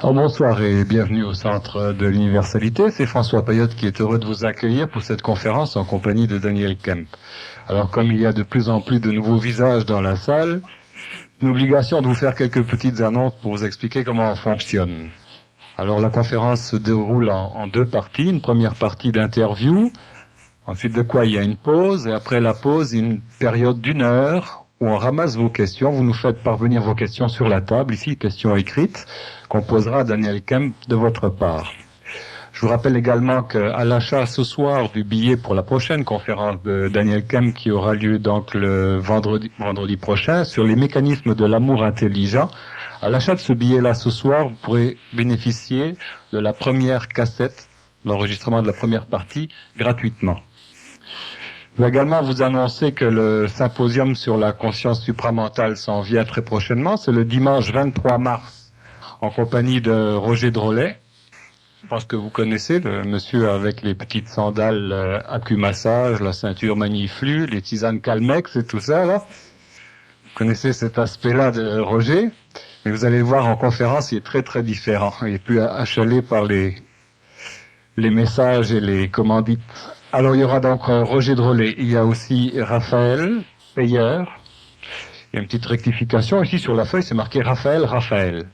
Alors, bonsoir et bienvenue au Centre de l'Universalité. C'est François Payotte qui est heureux de vous accueillir pour cette conférence en compagnie de Daniel Kemp. Alors, comme il y a de plus en plus de nouveaux visages dans la salle, une obligation de vous faire quelques petites annonces pour vous expliquer comment on fonctionne. Alors, la conférence se déroule en deux parties. Une première partie d'interview, ensuite de quoi il y a une pause, et après la pause, une période d'1 heure où on ramasse vos questions. Vous nous faites parvenir vos questions sur la table, ici, questions écrites, qu'on posera à Daniel Kemp de votre part. Je vous rappelle également qu'à l'achat ce soir du billet pour la prochaine conférence de Daniel Kemp qui aura lieu donc le vendredi prochain sur les mécanismes de l'amour intelligent, à l'achat de ce billet-là ce soir, vous pourrez bénéficier de la première cassette, l'enregistrement de la première partie, gratuitement. Je vais également vous annoncer que le symposium sur la conscience supramentale s'en vient très prochainement. C'est le dimanche 23 mars en compagnie de Roger Drolet. Je pense que vous connaissez le monsieur avec les petites sandales acumassage, la ceinture Maniflu, les tisanes Calmex et tout ça, là. Vous connaissez cet aspect-là de Roger. Mais vous allez le voir en conférence, il est très très différent. Il est plus achalé par les messages et les commandites. Alors il y aura donc Roger Drolet, il y a aussi Raphaël Payeur. Il y a une petite rectification ici sur la feuille, c'est marqué Raphaël.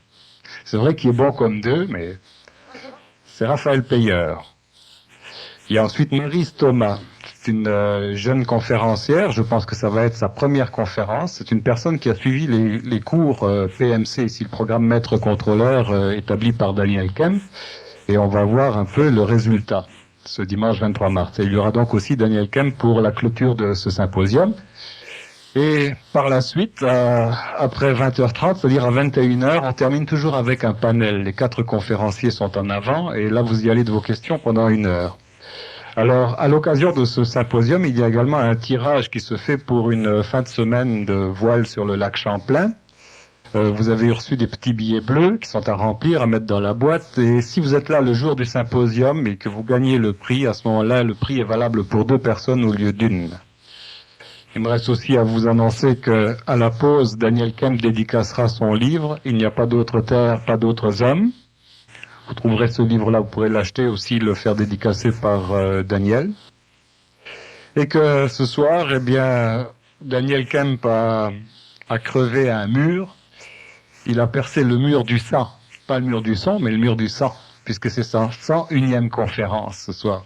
C'est vrai qu'il est bon comme deux, mais c'est Raphaël Payeur. Il y a ensuite Maryse Thomas, c'est une jeune conférencière, je pense que ça va être sa première conférence. C'est une personne qui a suivi les cours PMC, ici le programme maître contrôleur établi par Daniel Kemp, et on va voir un peu le résultat ce dimanche 23 mars. Et il y aura donc aussi Daniel Kemp pour la clôture de ce symposium. Et par la suite, après 20h30, c'est-à-dire à 21h, on termine toujours avec un panel. Les 4 conférenciers sont en avant et là, vous y allez de vos questions pendant 1 heure. Alors, à l'occasion de ce symposium, il y a également un tirage qui se fait pour une fin de semaine de voile sur le lac Champlain. Vous avez reçu des petits billets bleus qui sont à remplir, à mettre dans la boîte. Et si vous êtes là le jour du symposium et que vous gagnez le prix, à ce moment-là, le prix est valable pour 2 personnes au lieu d'1. Il me reste aussi à vous annoncer que à la pause, Daniel Kemp dédicacera son livre « Il n'y a pas d'autre terre, pas d'autres hommes ». Vous trouverez ce livre-là, vous pourrez l'acheter aussi, le faire dédicacer par Daniel. Et que ce soir, eh bien, Daniel Kemp a crevé un mur. Il a percé le mur du sang. Pas le mur du son, mais le mur du sang, puisque c'est sa 101e conférence ce soir.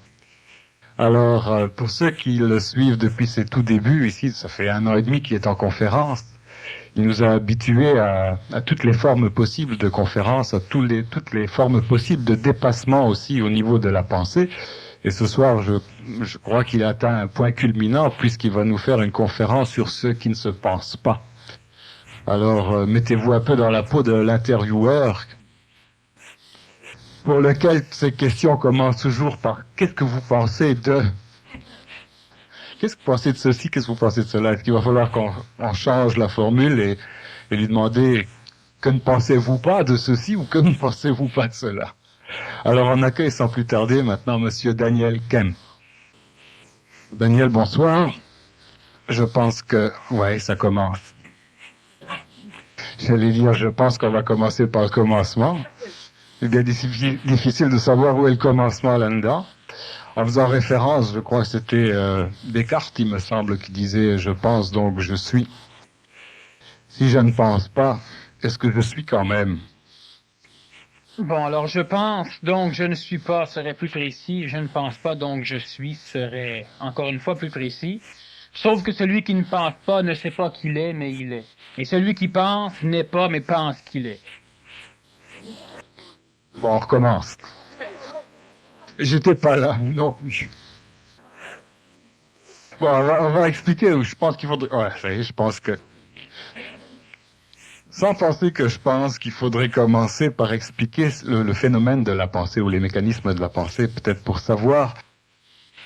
Alors, pour ceux qui le suivent depuis ses tout débuts, ici, ça fait 1 an et demi qu'il est en conférence. Il nous a habitués à toutes les formes possibles de conférences, à toutes les formes possibles de dépassement aussi au niveau de la pensée. Et ce soir, je crois qu'il a atteint un point culminant puisqu'il va nous faire une conférence sur ceux qui ne se pensent pas. Alors, mettez-vous un peu dans la peau de l'intervieweur pour lequel ces questions commencent toujours par « Qu'est-ce que vous pensez de ?» Qu'est-ce que vous pensez de ceci? Qu'est-ce que vous pensez de cela? Est-ce qu'il va falloir qu'on change la formule et lui demander que ne pensez-vous pas de ceci ou que ne pensez-vous pas de cela? Alors on accueille sans plus tarder maintenant Monsieur Daniel Kemp. Daniel, bonsoir. Je pense que... Ouais, ça commence. J'allais dire, je pense qu'on va commencer par le commencement. C'est bien difficile de savoir où est le commencement là-dedans. En faisant référence, je crois que c'était Descartes, il me semble, qui disait « Je pense donc je suis ». Si je ne pense pas, est-ce que je suis quand même? Bon, alors je pense, donc je ne suis pas serait plus précis, je ne pense pas, donc je suis serait encore une fois plus précis. Sauf que celui qui ne pense pas ne sait pas qu'il est, mais il est. Et celui qui pense n'est pas, mais pense qu'il est. Bon, on recommence. J'étais pas là, non. Bon, on va expliquer. Je pense qu'il faudrait... Ouais, ça y est, je pense que... Sans penser que je pense qu'il faudrait commencer par expliquer le phénomène de la pensée ou les mécanismes de la pensée, peut-être pour savoir,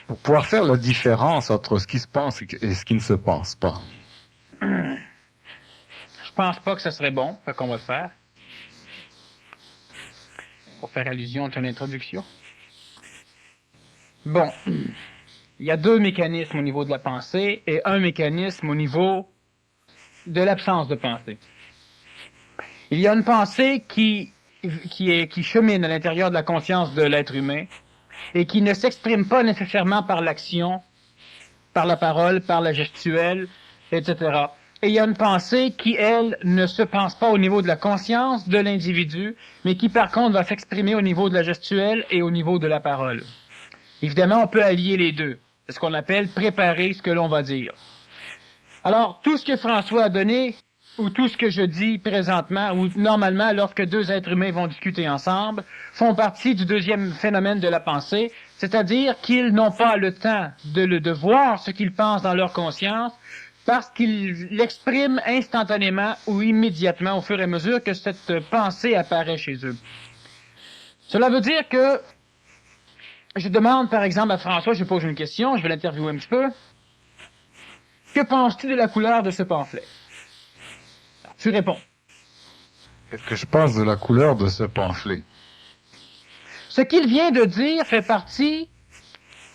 pour pouvoir faire la différence entre ce qui se pense et ce qui ne se pense pas. Je pense pas que ça serait bon, fait qu'on va le faire. Pour faire allusion à ton introduction. Bon, il y a 2 mécanismes au niveau de la pensée et un mécanisme au niveau de l'absence de pensée. Il y a une pensée qui qui chemine à l'intérieur de la conscience de l'être humain et qui ne s'exprime pas nécessairement par l'action, par la parole, par la gestuelle, etc. Et il y a une pensée qui, elle, ne se pense pas au niveau de la conscience de l'individu, mais qui, par contre, va s'exprimer au niveau de la gestuelle et au niveau de la parole. Évidemment, on peut allier les deux. C'est ce qu'on appelle préparer ce que l'on va dire. Alors, tout ce que François a donné, ou tout ce que je dis présentement, ou normalement, lorsque deux êtres humains vont discuter ensemble, font partie du deuxième phénomène de la pensée, c'est-à-dire qu'ils n'ont pas le temps de voir ce qu'ils pensent dans leur conscience, parce qu'ils l'expriment instantanément ou immédiatement au fur et à mesure que cette pensée apparaît chez eux. Cela veut dire que je demande par exemple à François, je pose une question, je vais l'interviewer un petit peu. Que penses-tu de la couleur de ce pamphlet? Alors, tu réponds. Qu'est-ce que je pense de la couleur de ce pamphlet? Ce qu'il vient de dire fait partie,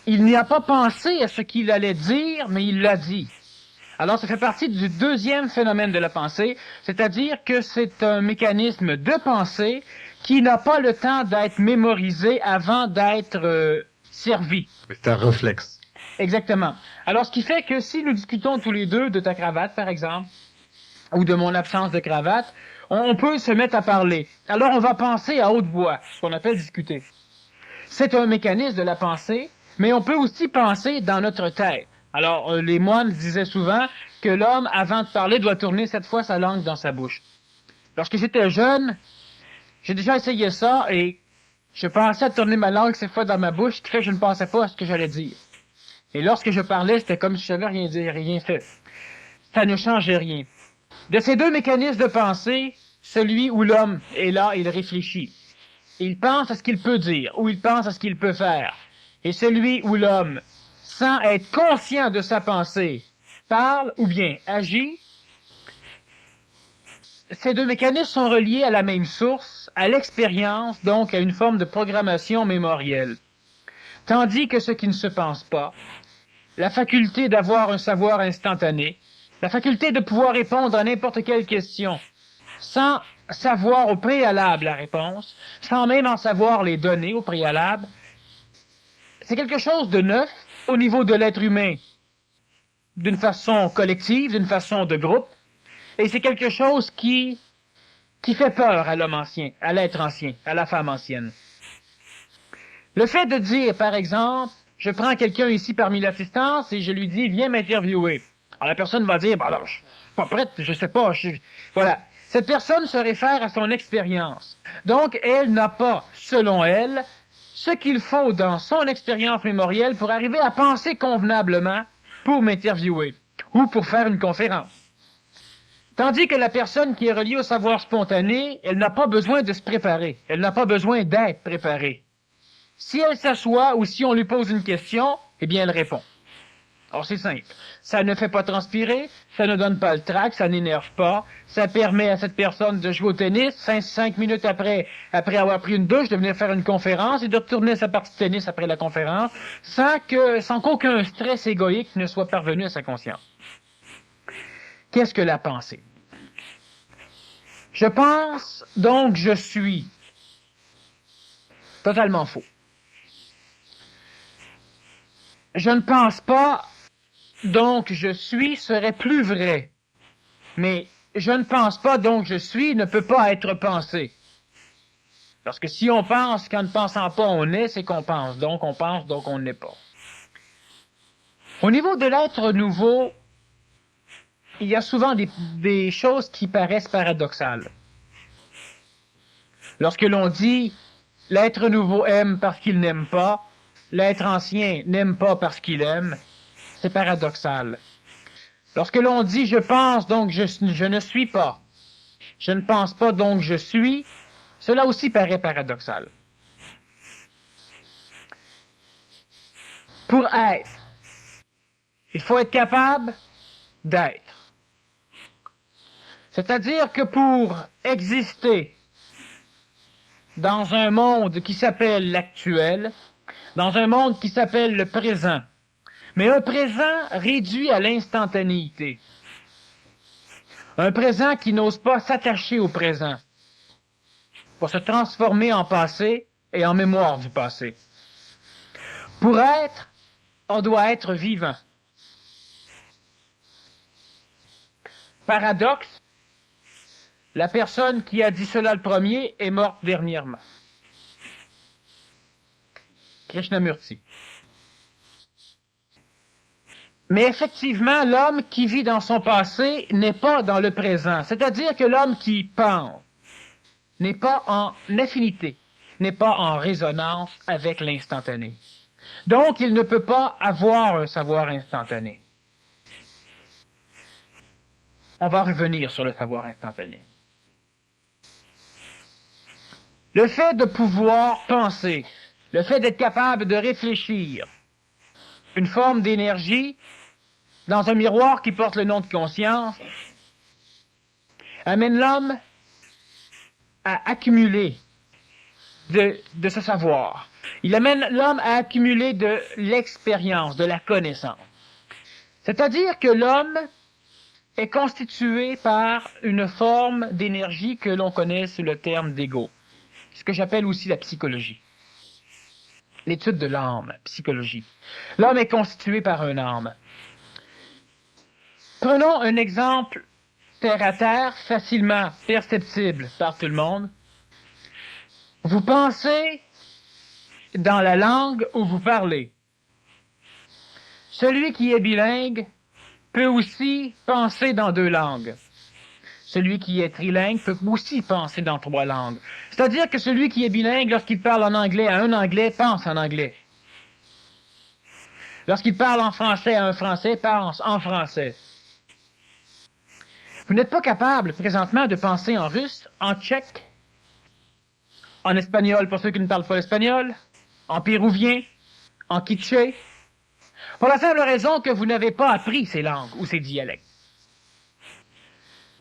il n'y a pas pensé à ce qu'il allait dire, mais il l'a dit. Alors, ça fait partie du deuxième phénomène de la pensée, c'est-à-dire que c'est un mécanisme de pensée qui n'a pas le temps d'être mémorisé avant d'être servi. C'est un réflexe. Exactement. Alors, ce qui fait que si nous discutons tous les deux de ta cravate, par exemple, ou de mon absence de cravate, on peut se mettre à parler. Alors, on va penser à haute voix, ce qu'on appelle discuter. C'est un mécanisme de la pensée, mais on peut aussi penser dans notre tête. Alors, les moines disaient souvent que l'homme, avant de parler, doit tourner 7 fois sa langue dans sa bouche. Lorsque j'étais jeune, j'ai déjà essayé ça et je pensais à tourner ma langue 7 fois dans ma bouche, ce qui fait que je ne pensais pas à ce que j'allais dire. Et lorsque je parlais, c'était comme si je n'avais rien dit, rien fait. Ça ne changeait rien. De ces deux mécanismes de pensée, celui où l'homme est là, il réfléchit. Il pense à ce qu'il peut dire, ou il pense à ce qu'il peut faire. Et celui où l'homme, sans être conscient de sa pensée, parle ou bien agit, ces deux mécanismes sont reliés à la même source, à l'expérience, donc à une forme de programmation mémorielle. Tandis que ce qui ne se pense pas, la faculté d'avoir un savoir instantané, la faculté de pouvoir répondre à n'importe quelle question, sans savoir au préalable la réponse, sans même en savoir les données au préalable, c'est quelque chose de neuf au niveau de l'être humain, d'une façon collective, d'une façon de groupe, et c'est quelque chose qui fait peur à l'homme ancien, à l'être ancien, à la femme ancienne. Le fait de dire, par exemple, je prends quelqu'un ici parmi l'assistance et je lui dis, viens m'interviewer. Alors la personne va dire, alors, je suis pas prête, je sais pas, voilà. Cette personne se réfère à son expérience. Donc, elle n'a pas, selon elle, ce qu'il faut dans son expérience mémorielle pour arriver à penser convenablement pour m'interviewer ou pour faire une conférence. Tandis que la personne qui est reliée au savoir spontané, elle n'a pas besoin de se préparer. Elle n'a pas besoin d'être préparée. Si elle s'assoit ou si on lui pose une question, eh bien, elle répond. Alors, c'est simple. Ça ne fait pas transpirer, ça ne donne pas le trac, ça n'énerve pas, ça permet à cette personne de jouer au tennis, 5 minutes après avoir pris une douche, de venir faire une conférence et de retourner sa partie de tennis après la conférence, sans qu'aucun stress égoïque ne soit parvenu à sa conscience. Qu'est-ce que la pensée? Je pense, donc je suis. Totalement faux. Je ne pense pas, donc je suis serait plus vrai. Mais je ne pense pas, donc je suis ne peut pas être pensé. Parce que si on pense qu'en ne pensant pas on est, c'est qu'on pense. Donc on pense, donc on n'est pas. Au niveau de l'être nouveau, il y a souvent des choses qui paraissent paradoxales. Lorsque l'on dit l'être nouveau aime parce qu'il n'aime pas, l'être ancien n'aime pas parce qu'il aime, c'est paradoxal. Lorsque l'on dit je pense donc je ne suis pas, je ne pense pas donc je suis, cela aussi paraît paradoxal. Pour être, il faut être capable d'être. C'est-à-dire que pour exister dans un monde qui s'appelle l'actuel, dans un monde qui s'appelle le présent, mais un présent réduit à l'instantanéité, un présent qui n'ose pas s'attacher au présent. pour se transformer en passé et en mémoire du passé. Pour être, on doit être vivant. Paradoxe, la personne qui a dit cela le premier est morte dernièrement. Krishnamurti. Mais effectivement, l'homme qui vit dans son passé n'est pas dans le présent. C'est-à-dire que l'homme qui pense n'est pas en affinité, n'est pas en résonance avec l'instantané. Donc, il ne peut pas avoir un savoir instantané. On va revenir sur le savoir instantané. Le fait de pouvoir penser, le fait d'être capable de réfléchir, une forme d'énergie dans un miroir qui porte le nom de conscience, amène l'homme à accumuler de ce savoir. Il amène l'homme à accumuler de l'expérience, de la connaissance. C'est-à-dire que l'homme est constitué par une forme d'énergie que l'on connaît sous le terme d'ego, ce que j'appelle aussi la psychologie. L'étude de l'âme, psychologie. L'homme est constitué par une âme. Prenons un exemple terre à terre, facilement perceptible par tout le monde. Vous pensez dans la langue où vous parlez. Celui qui est bilingue peut aussi penser dans 2 langues. Celui qui est trilingue peut aussi penser dans 3 langues. C'est-à-dire que celui qui est bilingue, lorsqu'il parle en anglais à un anglais, pense en anglais. Lorsqu'il parle en français à un français, pense en français. Vous n'êtes pas capable, présentement, de penser en russe, en tchèque, en espagnol pour ceux qui ne parlent pas l'espagnol, en pérouvien, en quiché, pour la simple raison que vous n'avez pas appris ces langues ou ces dialectes.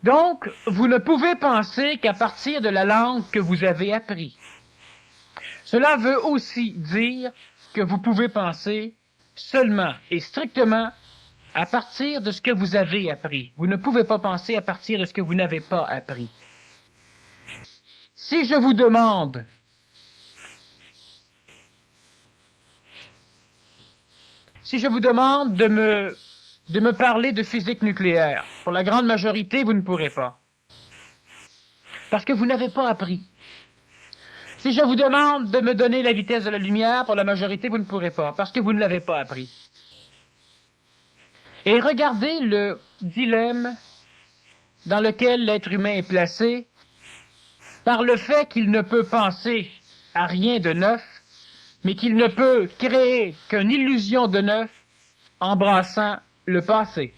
Donc, vous ne pouvez penser qu'à partir de la langue que vous avez appris. Cela veut aussi dire que vous pouvez penser seulement et strictement à partir de ce que vous avez appris. Vous ne pouvez pas penser à partir de ce que vous n'avez pas appris. Si je vous demande de me parler de physique nucléaire, pour la grande majorité, vous ne pourrez pas. Parce que vous n'avez pas appris. Si je vous demande de me donner la vitesse de la lumière, pour la majorité, vous ne pourrez pas. Parce que vous ne l'avez pas appris. Et regardez le dilemme dans lequel l'être humain est placé par le fait qu'il ne peut penser à rien de neuf, mais qu'il ne peut créer qu'une illusion de neuf embrassant le passé.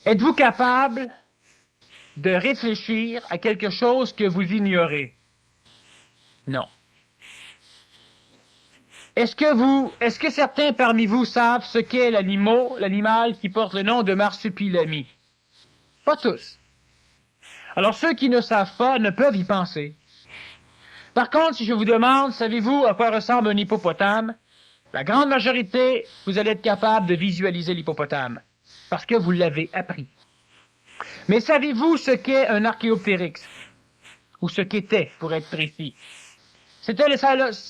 Êtes-vous capable de réfléchir à quelque chose que vous ignorez? Non. Est-ce que certains parmi vous savent ce qu'est l'animal qui porte le nom de marsupilami? Pas tous. Alors ceux qui ne savent pas ne peuvent y penser. Par contre, si je vous demande, savez-vous à quoi ressemble un hippopotame? La grande majorité, vous allez être capable de visualiser l'hippopotame, parce que vous l'avez appris. Mais savez-vous ce qu'est un archéoptéryx? Ou ce qu'était, pour être précis?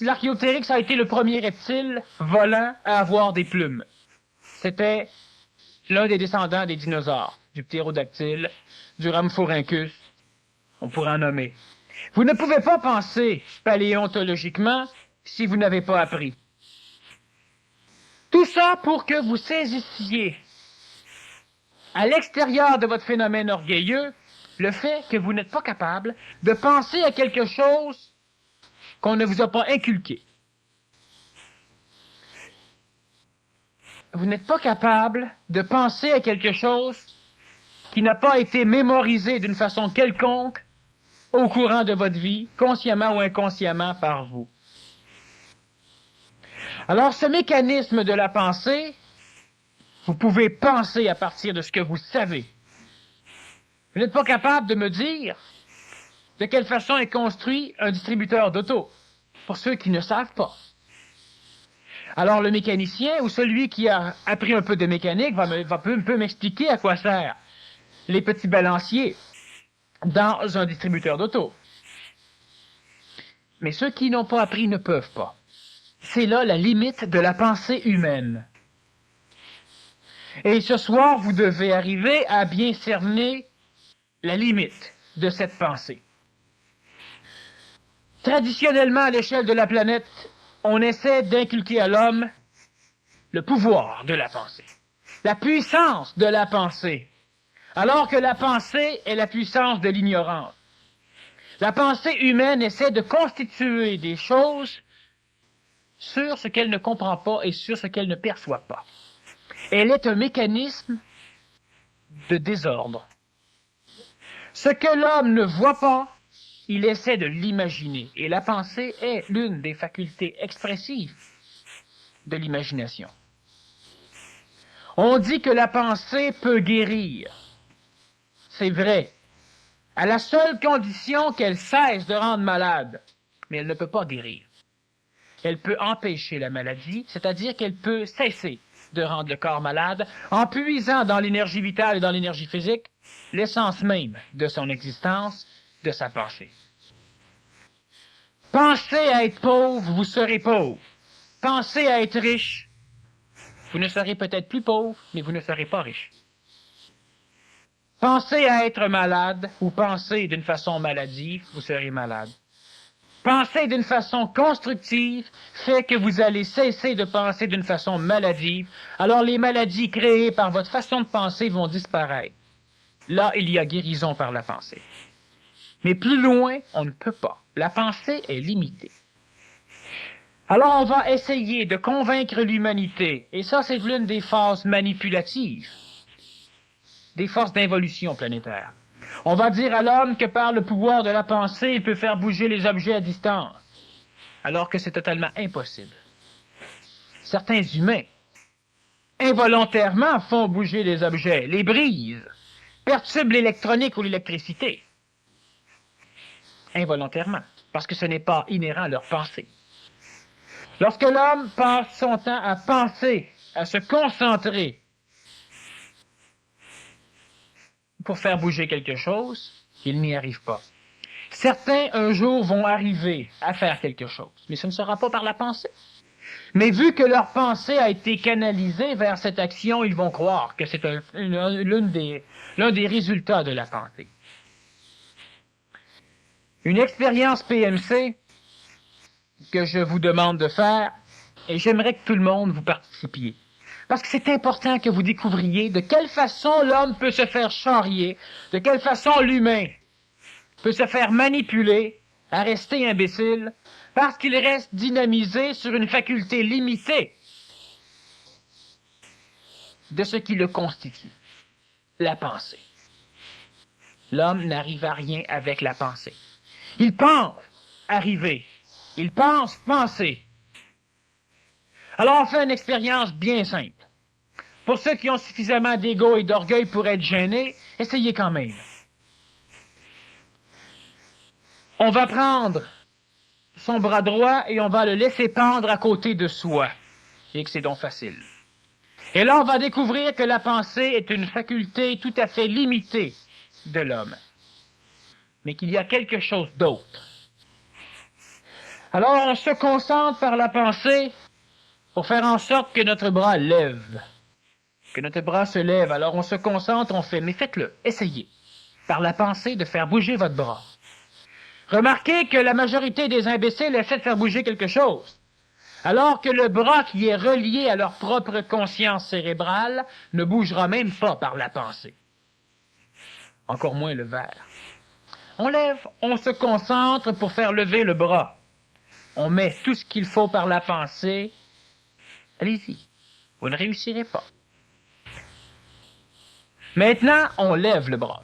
L'archéoptéryx a été le premier reptile volant à avoir des plumes. C'était l'un des descendants des dinosaures, du ptérodactyle, du rhamphorhynchus, on pourrait en nommer. Vous ne pouvez pas penser paléontologiquement si vous n'avez pas appris. Tout ça pour que vous saisissiez, à l'extérieur de votre phénomène orgueilleux, le fait que vous n'êtes pas capable de penser à quelque chose qu'on ne vous a pas inculqué. Vous n'êtes pas capable de penser à quelque chose qui n'a pas été mémorisé d'une façon quelconque au courant de votre vie, consciemment ou inconsciemment par vous. Alors, ce mécanisme de la pensée, vous pouvez penser à partir de ce que vous savez. Vous n'êtes pas capable de me dire de quelle façon est construit un distributeur d'auto, pour ceux qui ne savent pas. Alors, le mécanicien ou celui qui a appris un peu de mécanique peut m'expliquer à quoi servent les petits balanciers dans un distributeur d'auto. Mais ceux qui n'ont pas appris ne peuvent pas. C'est là la limite de la pensée humaine. Et ce soir, vous devez arriver à bien cerner la limite de cette pensée. Traditionnellement, à l'échelle de la planète, on essaie d'inculquer à l'homme le pouvoir de la pensée, la puissance de la pensée, alors que la pensée est la puissance de l'ignorance. La pensée humaine essaie de constituer des choses sur ce qu'elle ne comprend pas et sur ce qu'elle ne perçoit pas. Elle est un mécanisme de désordre. Ce que l'homme ne voit pas, il essaie de l'imaginer. Et la pensée est l'une des facultés expressives de l'imagination. On dit que la pensée peut guérir. C'est vrai, à la seule condition qu'elle cesse de rendre malade. Mais elle ne peut pas guérir. Elle peut empêcher la maladie, c'est-à-dire qu'elle peut cesser de rendre le corps malade en puisant dans l'énergie vitale et dans l'énergie physique l'essence même de son existence, de sa pensée. Pensez à être pauvre, vous serez pauvre. Pensez à être riche, vous ne serez peut-être plus pauvre, mais vous ne serez pas riche. Pensez à être malade, ou pensez d'une façon maladive, vous serez malade. Pensez d'une façon constructive fait que vous allez cesser de penser d'une façon maladive, alors les maladies créées par votre façon de penser vont disparaître. Là, il y a guérison par la pensée. Mais plus loin, on ne peut pas. La pensée est limitée. Alors on va essayer de convaincre l'humanité, et ça c'est l'une des phases manipulatives, des forces d'involution planétaire. On va dire à l'homme que par le pouvoir de la pensée, il peut faire bouger les objets à distance, alors que c'est totalement impossible. Certains humains, involontairement, font bouger les objets, les brisent, perturbent l'électronique ou l'électricité. Involontairement, parce que ce n'est pas inhérent à leur pensée. Lorsque l'homme passe son temps à penser, à se concentrer pour faire bouger quelque chose, il n'y arrive pas. Certains, un jour, vont arriver à faire quelque chose, mais ce ne sera pas par la pensée. Mais vu que leur pensée a été canalisée vers cette action, ils vont croire que c'est l'un des résultats de la pensée. Une expérience PMC que je vous demande de faire, et j'aimerais que tout le monde vous participiez. Parce que c'est important que vous découvriez de quelle façon l'homme peut se faire charrier, de quelle façon l'humain peut se faire manipuler à rester imbécile, parce qu'il reste dynamisé sur une faculté limitée de ce qui le constitue, la pensée. L'homme n'arrive à rien avec la pensée. Il pense arriver, il pense penser. Alors on fait une expérience bien simple. Pour ceux qui ont suffisamment d'ego et d'orgueil pour être gênés, essayez quand même. On va prendre son bras droit et on va le laisser pendre à côté de soi. Et que c'est donc facile. Et là, on va découvrir que la pensée est une faculté tout à fait limitée de l'homme. Mais qu'il y a quelque chose d'autre. Alors, on se concentre par la pensée pour faire en sorte que notre bras lève. Que notre bras se lève. Alors, on se concentre, on fait, mais faites-le, essayez. Par la pensée de faire bouger votre bras. Remarquez que la majorité des imbéciles essaient de faire bouger quelque chose, alors que le bras qui est relié à leur propre conscience cérébrale ne bougera même pas par la pensée. Encore moins le verre. On lève, on se concentre pour faire lever le bras. On met tout ce qu'il faut par la pensée. Allez-y, vous ne réussirez pas. Maintenant, on lève le bras.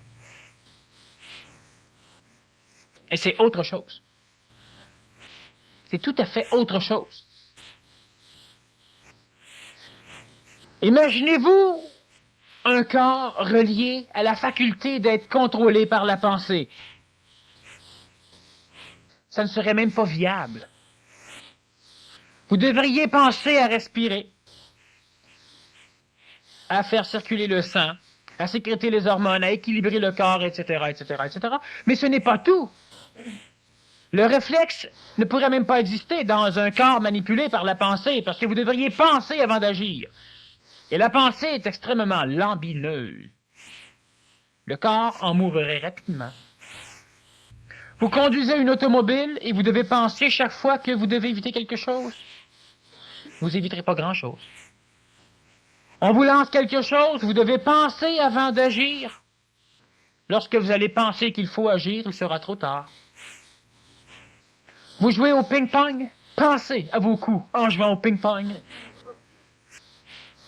Et c'est autre chose. C'est tout à fait autre chose. Imaginez-vous un corps relié à la faculté d'être contrôlé par la pensée. Ça ne serait même pas viable. Vous devriez penser à respirer, à faire circuler le sang, à sécréter les hormones, à équilibrer le corps, etc., etc., etc. Mais ce n'est pas tout. Le réflexe ne pourrait même pas exister dans un corps manipulé par la pensée, parce que vous devriez penser avant d'agir. Et la pensée est extrêmement lambineuse. Le corps en mourrait rapidement. Vous conduisez une automobile et vous devez penser chaque fois que vous devez éviter quelque chose. Vous éviterez pas grand-chose. On vous lance quelque chose, vous devez penser avant d'agir. Lorsque vous allez penser qu'il faut agir, il sera trop tard. Vous jouez au ping-pong, pensez à vos coups en jouant au ping-pong.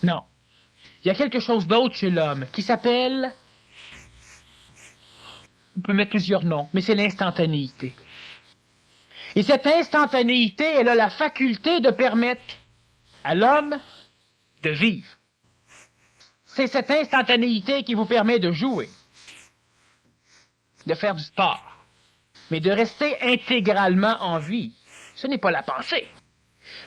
Non. Il y a quelque chose d'autre chez l'homme qui s'appelle... On peut mettre plusieurs noms, mais c'est l'instantanéité. Et cette instantanéité, elle a la faculté de permettre à l'homme de vivre. C'est cette instantanéité qui vous permet de jouer, de faire du sport, mais de rester intégralement en vie. Ce n'est pas la pensée.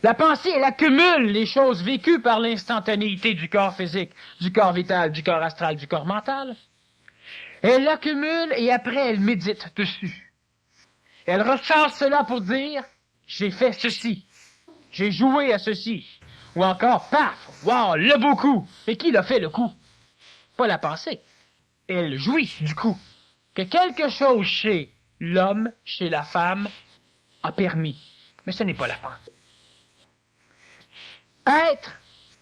La pensée, elle accumule les choses vécues par l'instantanéité du corps physique, du corps vital, du corps astral, du corps mental. Elle l'accumule et après elle médite dessus. Elle ressort cela pour dire « j'ai fait ceci, j'ai joué à ceci ». Ou encore « paf, wow, le beau coup ». Et qui l'a fait le coup? Pas la pensée. Elle jouit du coup. Que quelque chose chez l'homme, chez la femme, a permis. Mais ce n'est pas la pensée. Être,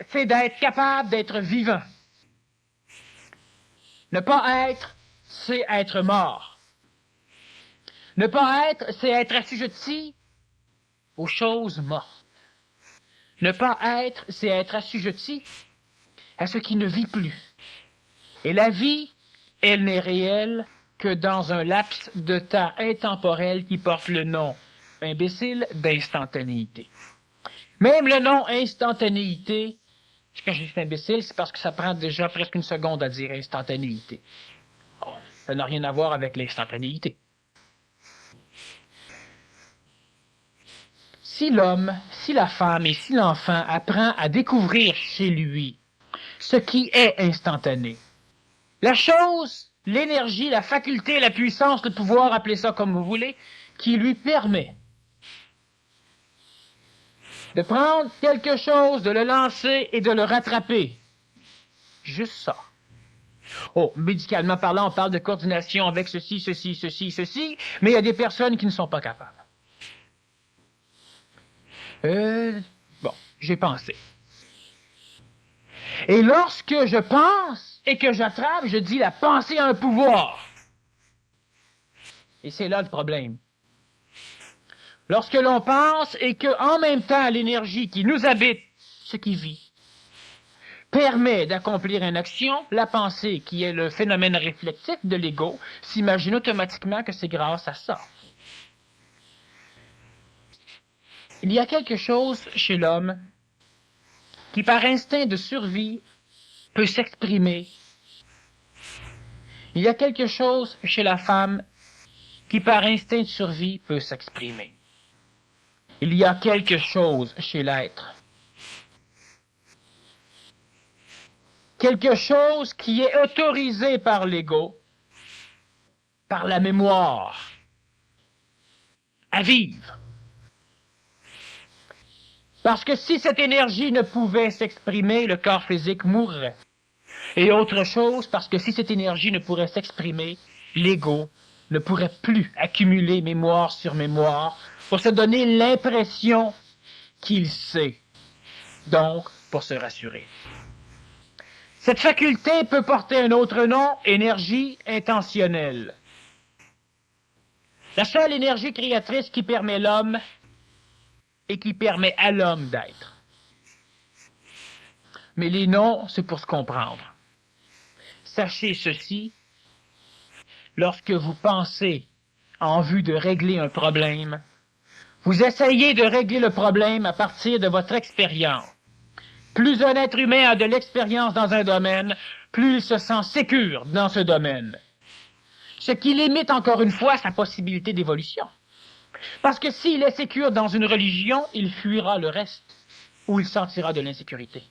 c'est d'être capable d'être vivant. Ne pas être, c'est être mort. Ne pas être, c'est être assujetti aux choses mortes. Ne pas être, c'est être assujetti à ce qui ne vit plus. Et la vie, elle n'est réelle que dans un laps de temps intemporel qui porte le nom imbécile d'instantanéité. Même le nom instantanéité, quand je dis imbécile, c'est parce que ça prend déjà presque une seconde à dire instantanéité. Oh, ça n'a rien à voir avec l'instantanéité. Si l'homme, si la femme et si l'enfant apprend à découvrir chez lui ce qui est instantané, la chose, l'énergie, la faculté, la puissance, le pouvoir, appelez ça comme vous voulez, qui lui permet de prendre quelque chose, de le lancer et de le rattraper. Juste ça. Oh, médicalement parlant, on parle de coordination avec ceci, ceci, ceci, ceci, mais il y a des personnes qui ne sont pas capables. Bon, j'ai pensé. Et lorsque je pense et que j'attrape, je dis la pensée a un pouvoir. Et c'est là le problème. Lorsque l'on pense et que, en même temps, l'énergie qui nous habite, ce qui vit, permet d'accomplir une action, la pensée, qui est le phénomène réflexif de l'ego, s'imagine automatiquement que c'est grâce à ça. Il y a quelque chose chez l'homme qui, par instinct de survie, peut s'exprimer. Il y a quelque chose chez la femme qui, par instinct de survie, peut s'exprimer. Il y a quelque chose chez l'être. Quelque chose qui est autorisé par l'ego, par la mémoire, à vivre. Parce que si cette énergie ne pouvait s'exprimer, le corps physique mourrait. Et autre chose, parce que si cette énergie ne pourrait s'exprimer, l'ego ne pourrait plus accumuler mémoire sur mémoire pour se donner l'impression qu'il sait. Donc, pour se rassurer. Cette faculté peut porter un autre nom, énergie intentionnelle. La seule énergie créatrice qui permet l'homme et qui permet à l'homme d'être. Mais les noms, c'est pour se comprendre. Sachez ceci, lorsque vous pensez en vue de régler un problème, vous essayez de régler le problème à partir de votre expérience. Plus un être humain a de l'expérience dans un domaine, plus il se sent sécure dans ce domaine. Ce qui limite encore une fois sa possibilité d'évolution. Parce que s'il est sécure dans une religion, il fuira le reste, ou il sentira de l'insécurité.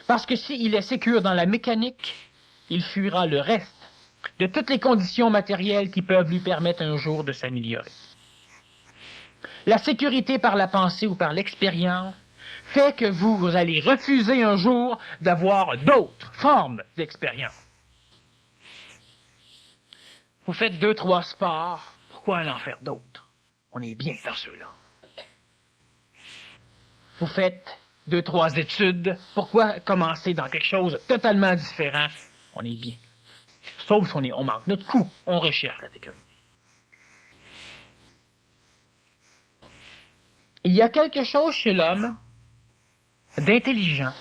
Parce que s'il est sécure dans la mécanique, il fuira le reste de toutes les conditions matérielles qui peuvent lui permettre un jour de s'améliorer. La sécurité par la pensée ou par l'expérience fait que vous allez refuser un jour d'avoir d'autres formes d'expérience. Vous faites 2-3 sports, pourquoi en faire d'autres? On est bien dans ceux-là. Vous faites 2-3 études, pourquoi commencer dans quelque chose de totalement différent? On est bien. Sauf si on manque notre coup, on recherche la sécurité. Il y a quelque chose chez l'homme d'intelligent,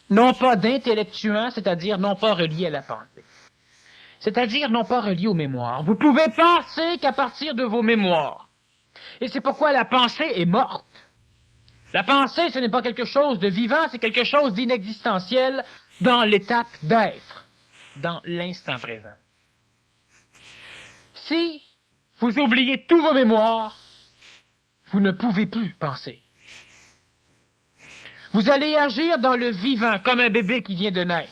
non pas d'intellectuant, c'est-à-dire non pas relié à la pensée. C'est-à-dire non pas relié aux mémoires. Vous pouvez penser qu'à partir de vos mémoires. Et c'est pourquoi la pensée est morte. La pensée, ce n'est pas quelque chose de vivant, c'est quelque chose d'inexistentiel dans l'étape d'être, dans l'instant présent. Si vous oubliez tous vos mémoires, vous ne pouvez plus penser. Vous allez agir dans le vivant, comme un bébé qui vient de naître.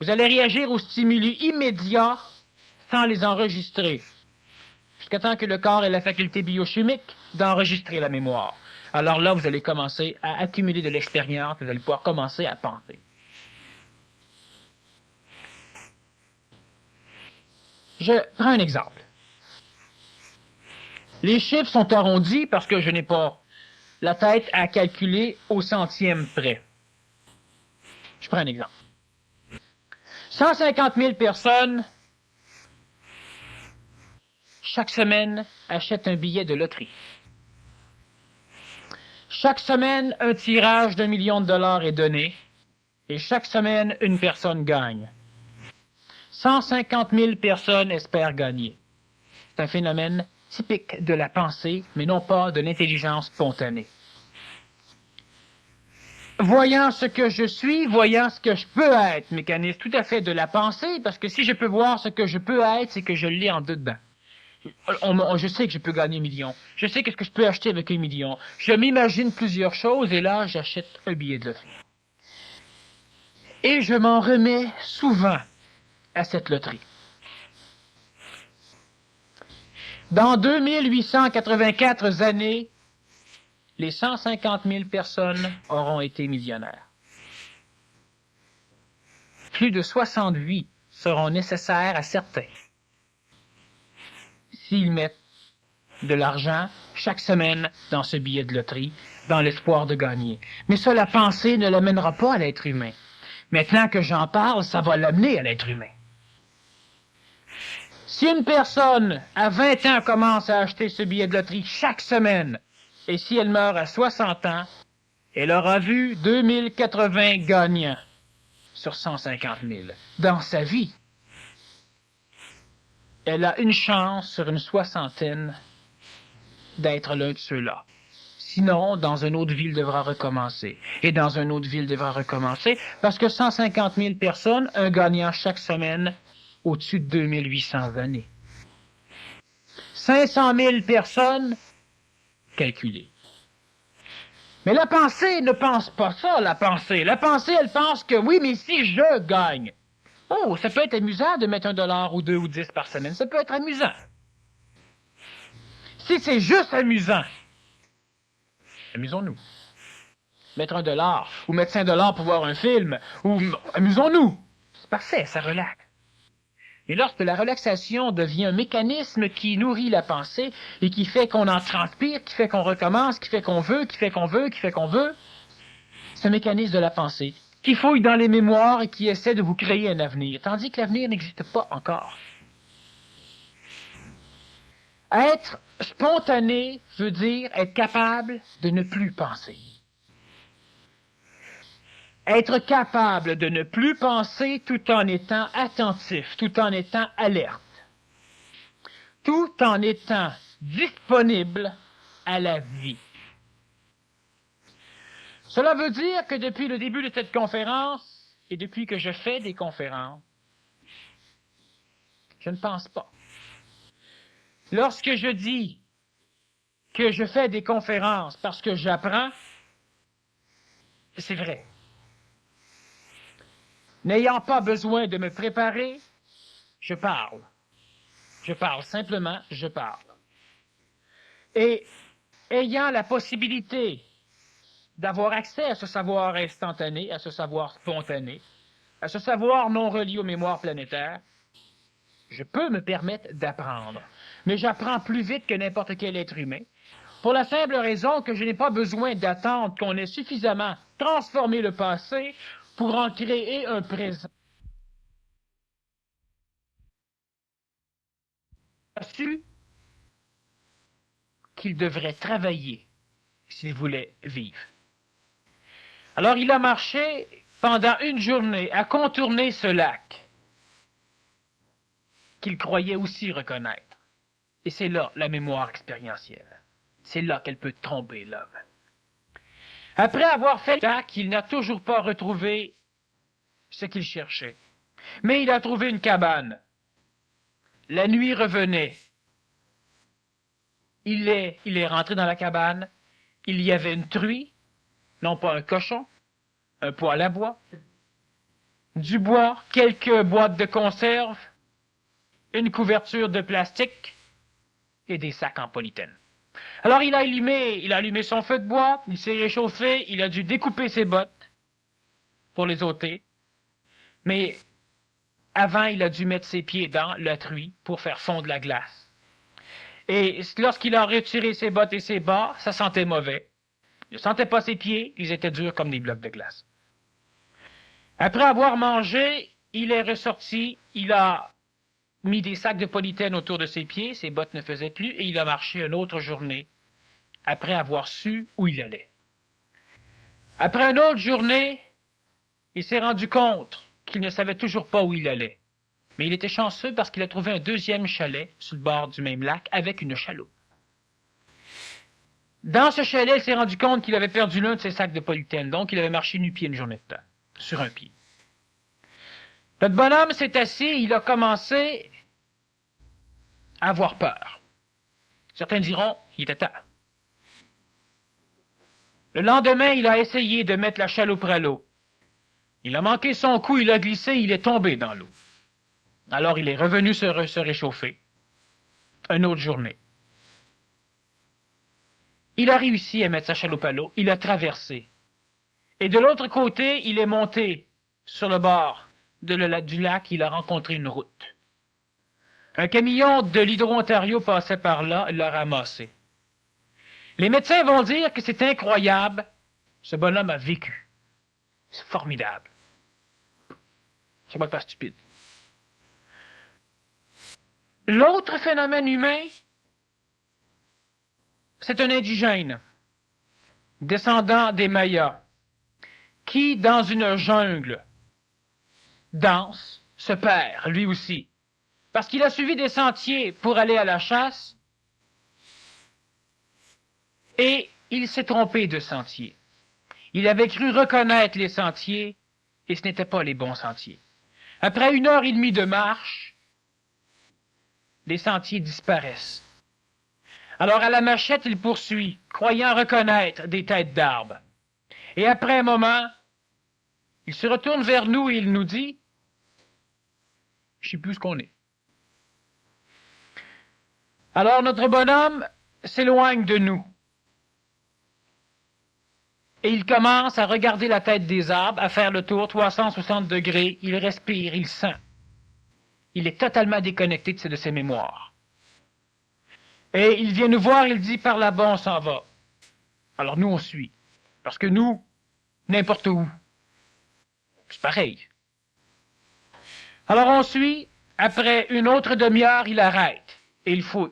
Vous allez réagir aux stimuli immédiats sans les enregistrer, jusqu'à temps que le corps ait la faculté biochimique d'enregistrer la mémoire. Alors là, vous allez commencer à accumuler de l'expérience, vous allez pouvoir commencer à penser. Je prends un exemple. Les chiffres sont arrondis parce que je n'ai pas la tête à calculer au centième près. Je prends un exemple. 150 000 personnes, chaque semaine, achètent un billet de loterie. Chaque semaine, un tirage d'1 million de dollars est donné, et chaque semaine, une personne gagne. 150 000 personnes espèrent gagner. C'est un phénomène typique de la pensée, mais non pas de l'intelligence spontanée. Voyant ce que je suis, voyant ce que je peux être, mécanisme tout à fait de la pensée, parce que si je peux voir ce que je peux être, c'est que je l'ai en dedans. Je sais que je peux gagner 1 million. Je sais qu'est-ce que je peux acheter avec 1 million. Je m'imagine plusieurs choses et là, j'achète un billet de loterie. Et je m'en remets souvent à cette loterie. Dans 2884 années, les 150 000 personnes auront été millionnaires. Plus de 68 seront nécessaires à certains s'ils mettent de l'argent chaque semaine dans ce billet de loterie, dans l'espoir de gagner. Mais ça, la pensée ne l'amènera pas à l'être humain. Maintenant que j'en parle, ça va l'amener à l'être humain. Si une personne à 20 ans commence à acheter ce billet de loterie chaque semaine, et si elle meurt à 60 ans, elle aura vu 2080 gagnants sur 150 000 dans sa vie. Elle a une chance sur une soixantaine d'être l'un de ceux-là. Sinon, dans une autre ville, devra recommencer. Et dans une autre ville, devra recommencer, parce que 150 000 personnes, un gagnant chaque semaine, au-dessus de 2800 années. 500 000 personnes, calculées. Mais la pensée ne pense pas ça, la pensée. La pensée, elle pense que oui, mais si je gagne. Oh, ça peut être amusant de mettre 1 dollar ou 2 ou 10 par semaine. Ça peut être amusant. Si c'est juste amusant, amusons-nous. Mettre 1 dollar ou mettre 5 dollars pour voir un film, ou amusons-nous. C'est parfait, ça relaxe. Et lorsque la relaxation devient un mécanisme qui nourrit la pensée et qui fait qu'on en transpire, qui fait qu'on recommence, qui fait qu'on veut, qui fait qu'on veut, qui fait qu'on veut, c'est un mécanisme de la pensée qui fouille dans les mémoires et qui essaie de vous créer un avenir, tandis que l'avenir n'existe pas encore. Être spontané veut dire être capable de ne plus penser. Être capable de ne plus penser tout en étant attentif, tout en étant alerte, tout en étant disponible à la vie. Cela veut dire que depuis le début de cette conférence, et depuis que je fais des conférences, je ne pense pas. Lorsque je dis que je fais des conférences parce que j'apprends, c'est vrai. N'ayant pas besoin de me préparer, je parle. Je parle, simplement, je parle. Et ayant la possibilité d'avoir accès à ce savoir instantané, à ce savoir spontané, à ce savoir non relié aux mémoires planétaires, je peux me permettre d'apprendre. Mais j'apprends plus vite que n'importe quel être humain, pour la simple raison que je n'ai pas besoin d'attendre qu'on ait suffisamment transformé le passé pour en créer un présent. Il a su qu'il devrait travailler s'il voulait vivre. Alors il a marché pendant une journée à contourner ce lac qu'il croyait aussi reconnaître. Et c'est là la mémoire expérientielle. C'est là qu'elle peut tromper l'homme. Après avoir fait le lac, il n'a toujours pas retrouvé ce qu'il cherchait. Mais il a trouvé une cabane. La nuit revenait. Il est rentré dans la cabane. Il y avait une truie, non pas un cochon, un poêle à bois, du bois, quelques boîtes de conserve, une couverture de plastique et des sacs en polythène. Alors il a allumé son feu de bois, il s'est réchauffé, il a dû découper ses bottes pour les ôter. Mais avant, il a dû mettre ses pieds dans la truie pour faire fondre la glace. Et lorsqu'il a retiré ses bottes et ses bas, ça sentait mauvais. Il ne sentait pas ses pieds, ils étaient durs comme des blocs de glace. Après avoir mangé, il est ressorti, il a mis des sacs de polythène autour de ses pieds, ses bottes ne faisaient plus, et il a marché une autre journée, après avoir su où il allait. Après une autre journée, il s'est rendu compte qu'il ne savait toujours pas où il allait. Mais il était chanceux parce qu'il a trouvé un deuxième chalet sur le bord du même lac avec une chaloupe. Dans ce chalet, il s'est rendu compte qu'il avait perdu l'un de ses sacs de polythène, donc il avait marché nu-pied une journée de temps, sur un pied. Notre bonhomme s'est assis, il a commencé à avoir peur. Certains diront, il était temps. Le lendemain, il a essayé de mettre la chaloupe à l'eau. Il a manqué son coup, il a glissé, il est tombé dans l'eau. Alors il est revenu se réchauffer. Une autre journée. Il a réussi à mettre sa chaloupe à l'eau, il a traversé. Et de l'autre côté, il est monté sur le bord du lac, il a rencontré une route. Un camion de l'Hydro-Ontario passait par là, il l'a ramassé. Les médecins vont dire que c'est incroyable, ce bonhomme a vécu. C'est formidable. C'est pas stupide. L'autre phénomène humain, c'est un indigène, descendant des Mayas, qui, dans une jungle dense, se perd, lui aussi, parce qu'il a suivi des sentiers pour aller à la chasse, et il s'est trompé de sentier. Il avait cru reconnaître les sentiers, et ce n'étaient pas les bons sentiers. Après 1h30 de marche, les sentiers disparaissent. Alors à la machette, il poursuit, croyant reconnaître des têtes d'arbres. Et après un moment, il se retourne vers nous et il nous dit « Je ne sais plus ce qu'on est ». Alors notre bonhomme s'éloigne de nous. Et il commence à regarder la tête des arbres, à faire le tour 360 degrés. Il respire, il sent. Il est totalement déconnecté de ses mémoires. Et il vient nous voir, il dit, par là-bas, on s'en va. Alors nous, on suit. Parce que nous, n'importe où, c'est pareil. Alors on suit, après une autre demi-heure, il arrête. Et il fouille.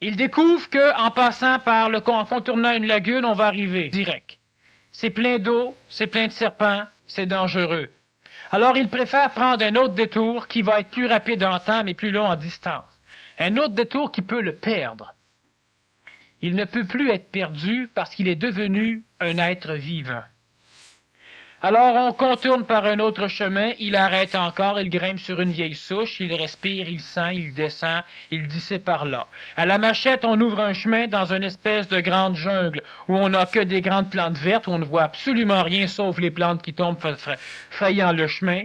Il découvre qu'en passant en contournant une lagune, on va arriver direct. C'est plein d'eau, c'est plein de serpents, c'est dangereux. Alors il préfère prendre un autre détour qui va être plus rapide en temps, mais plus long en distance. Un autre détour qui peut le perdre. Il ne peut plus être perdu parce qu'il est devenu un être vivant. Alors on contourne par un autre chemin, il arrête encore, il grimpe sur une vieille souche, il respire, il sent, il descend, il dit c'est par là. À la machette, on ouvre un chemin dans une espèce de grande jungle où on n'a que des grandes plantes vertes, où on ne voit absolument rien sauf les plantes qui tombent frayant le chemin.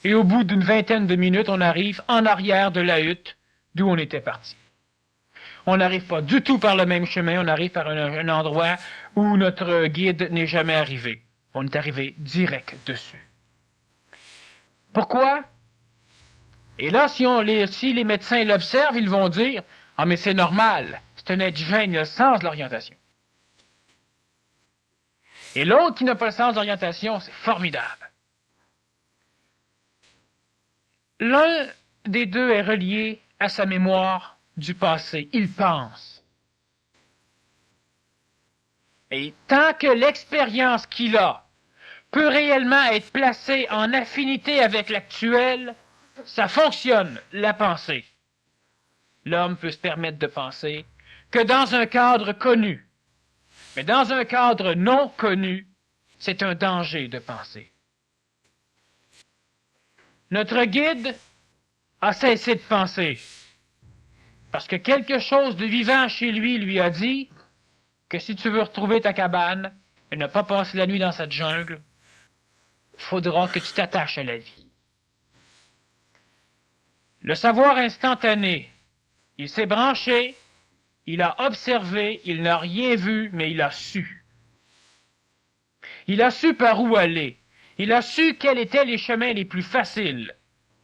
Et au bout d'une vingtaine de minutes, on arrive en arrière de la hutte d'où on était parti. On n'arrive pas du tout par le même chemin, on arrive par un endroit où notre guide n'est jamais arrivé. On est arrivé direct dessus. Pourquoi? Et là, si les médecins l'observent, ils vont dire « Ah, mais c'est normal, c'est un indigène, il a le sens de l'orientation. » Et l'autre qui n'a pas le sens d'orientation, c'est formidable. L'un des deux est relié à sa mémoire du passé. Il pense. Et tant que l'expérience qu'il a peut réellement être placée en affinité avec l'actuel, ça fonctionne, la pensée. L'homme peut se permettre de penser que dans un cadre connu. Mais dans un cadre non connu, c'est un danger de penser. Notre guide a cessé de penser, parce que quelque chose de vivant chez lui a dit que si tu veux retrouver ta cabane et ne pas passer la nuit dans cette jungle, faudra que tu t'attaches à la vie. Le savoir instantané, il s'est branché, il a observé, il n'a rien vu, mais il a su. Il a su par où aller. Il a su quels étaient les chemins les plus faciles,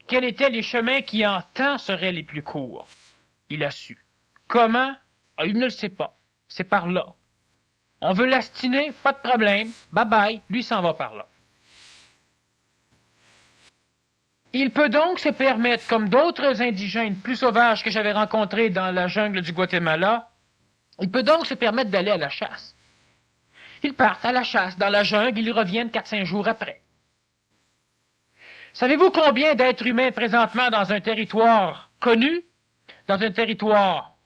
quels étaient les chemins qui en temps seraient les plus courts. Il a su. Comment? Ah, il ne le sait pas. C'est par là. On veut l'astiner? Pas de problème. Bye bye. Lui s'en va par là. Il peut donc se permettre, comme d'autres indigènes plus sauvages que j'avais rencontrés dans la jungle du Guatemala, il peut donc se permettre d'aller à la chasse. Ils partent à la chasse dans la jungle, ils reviennent 4-5 jours après. Savez-vous combien d'êtres humains présentement dans un territoire connu, dans un territoire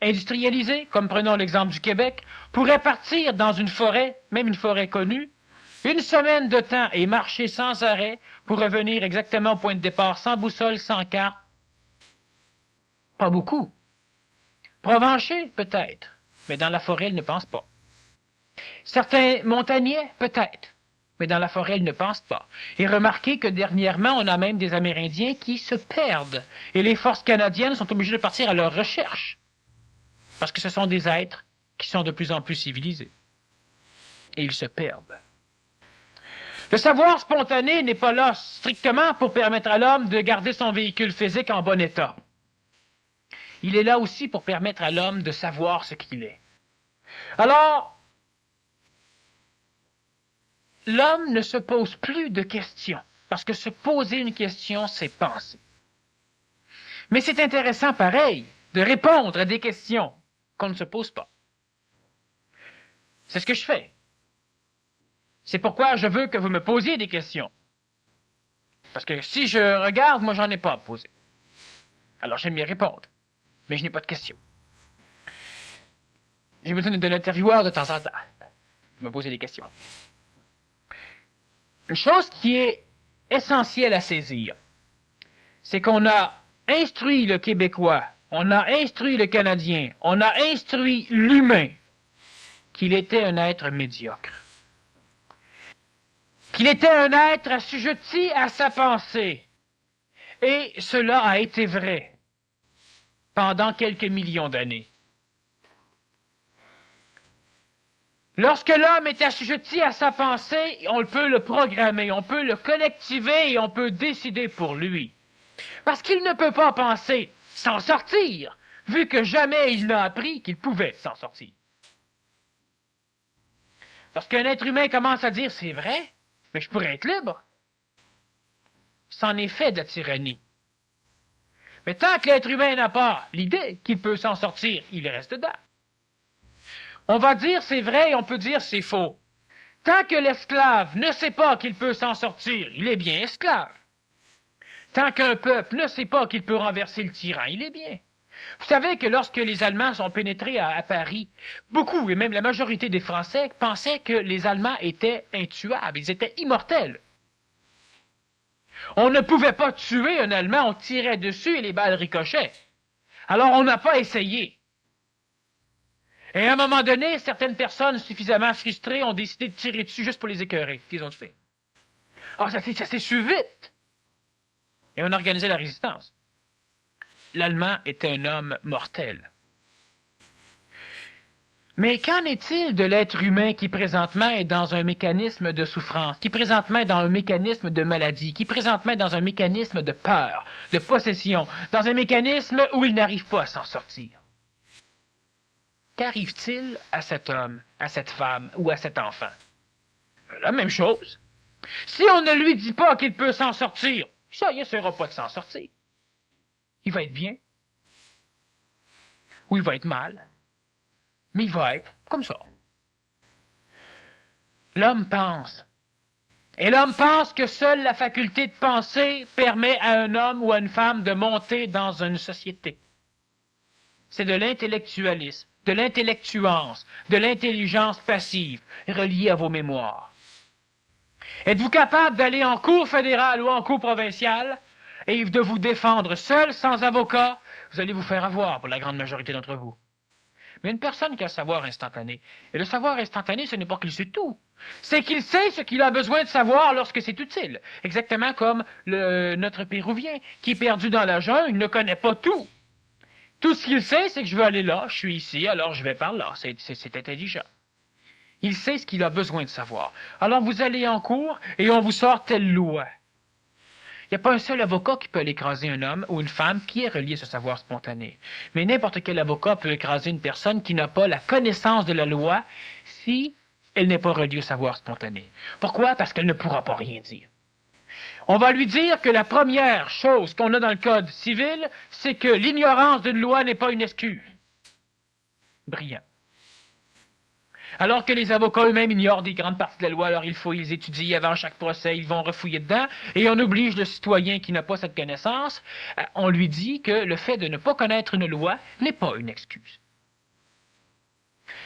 industrialisé, comme prenons l'exemple du Québec, pourraient partir dans une forêt, même une forêt connue, une semaine de temps et marcher sans arrêt pour revenir exactement au point de départ, sans boussole, sans carte? Pas beaucoup. Provencher, peut-être, mais dans la forêt, ils ne pensent pas. Certains montagnais, peut-être, mais dans la forêt, ils ne pensent pas. Et remarquez que dernièrement, on a même des Amérindiens qui se perdent. Et les forces canadiennes sont obligées de partir à leur recherche. Parce que ce sont des êtres qui sont de plus en plus civilisés. Et ils se perdent. Le savoir spontané n'est pas là strictement pour permettre à l'homme de garder son véhicule physique en bon état. Il est là aussi pour permettre à l'homme de savoir ce qu'il est. Alors, l'homme ne se pose plus de questions, parce que se poser une question, c'est penser. Mais c'est intéressant pareil de répondre à des questions qu'on ne se pose pas. C'est ce que je fais. C'est pourquoi je veux que vous me posiez des questions. Parce que si je regarde, moi, j'en ai pas à poser. Alors, j'aime bien répondre. Mais je n'ai pas de questions. J'ai besoin d'un intervieweur de temps en temps. Me poser des questions. Une chose qui est essentielle à saisir, c'est qu'on a instruit le Québécois, on a instruit le Canadien, on a instruit l'humain qu'il était un être médiocre. Qu'il était un être assujetti à sa pensée. Et cela a été vrai pendant quelques millions d'années. Lorsque l'homme est assujetti à sa pensée, on peut le programmer, on peut le collectiver et on peut décider pour lui. Parce qu'il ne peut pas penser s'en sortir, vu que jamais il n'a appris qu'il pouvait s'en sortir. Lorsqu'un être humain commence à dire « c'est vrai, mais je pourrais être libre », c'en est fait de la tyrannie. Mais tant que l'être humain n'a pas l'idée qu'il peut s'en sortir, il reste dedans. On va dire c'est vrai et on peut dire c'est faux. Tant que l'esclave ne sait pas qu'il peut s'en sortir, il est bien esclave. Tant qu'un peuple ne sait pas qu'il peut renverser le tyran, il est bien. Vous savez que lorsque les Allemands sont pénétrés à Paris, beaucoup, et même la majorité des Français, pensaient que les Allemands étaient intuables, ils étaient immortels. On ne pouvait pas tuer un Allemand, on tirait dessus et les balles ricochaient. Alors on n'a pas essayé. Et à un moment donné, certaines personnes suffisamment frustrées ont décidé de tirer dessus juste pour les écœurer. Qu'est-ce qu'ils ont fait? Ah, ça s'est su vite! Et on a organisé la résistance. L'Allemand était un homme mortel. Mais qu'en est-il de l'être humain qui présentement est dans un mécanisme de souffrance, qui présentement est dans un mécanisme de maladie, qui présentement est dans un mécanisme de peur, de possession, dans un mécanisme où il n'arrive pas à s'en sortir? Qu'arrive-t-il à cet homme, à cette femme ou à cet enfant? La même chose. Si on ne lui dit pas qu'il peut s'en sortir, ça y essaiera pas de s'en sortir. Il va être bien. Ou il va être mal. Mais il va être comme ça. L'homme pense. Et l'homme pense que seule la faculté de penser permet à un homme ou à une femme de monter dans une société. C'est de l'intellectualisme, de l'intellectuance, de l'intelligence passive, reliée à vos mémoires. Êtes-vous capable d'aller en cour fédérale ou en cour provinciale et de vous défendre seul, sans avocat? Vous allez vous faire avoir pour la grande majorité d'entre vous. Mais une personne qui a le savoir instantané, et le savoir instantané, ce n'est pas qu'il sait tout. C'est qu'il sait ce qu'il a besoin de savoir lorsque c'est utile. Exactement comme notre Péruvien, qui est perdu dans la jungle, ne connaît pas tout. Tout ce qu'il sait, c'est que je veux aller là, je suis ici, alors je vais par là. C'est intelligent. Il sait ce qu'il a besoin de savoir. Alors vous allez en cours et on vous sort telle loi. Il n'y a pas un seul avocat qui peut aller écraser un homme ou une femme qui est relié à ce savoir spontané. Mais n'importe quel avocat peut écraser une personne qui n'a pas la connaissance de la loi si elle n'est pas reliée au savoir spontané. Pourquoi? Parce qu'elle ne pourra pas rien dire. On va lui dire que la première chose qu'on a dans le Code civil, c'est que l'ignorance d'une loi n'est pas une excuse. Brillant. Alors que les avocats eux-mêmes ignorent des grandes parties de la loi, alors il faut les étudier avant chaque procès, ils vont refouiller dedans, et on oblige le citoyen qui n'a pas cette connaissance, on lui dit que le fait de ne pas connaître une loi n'est pas une excuse.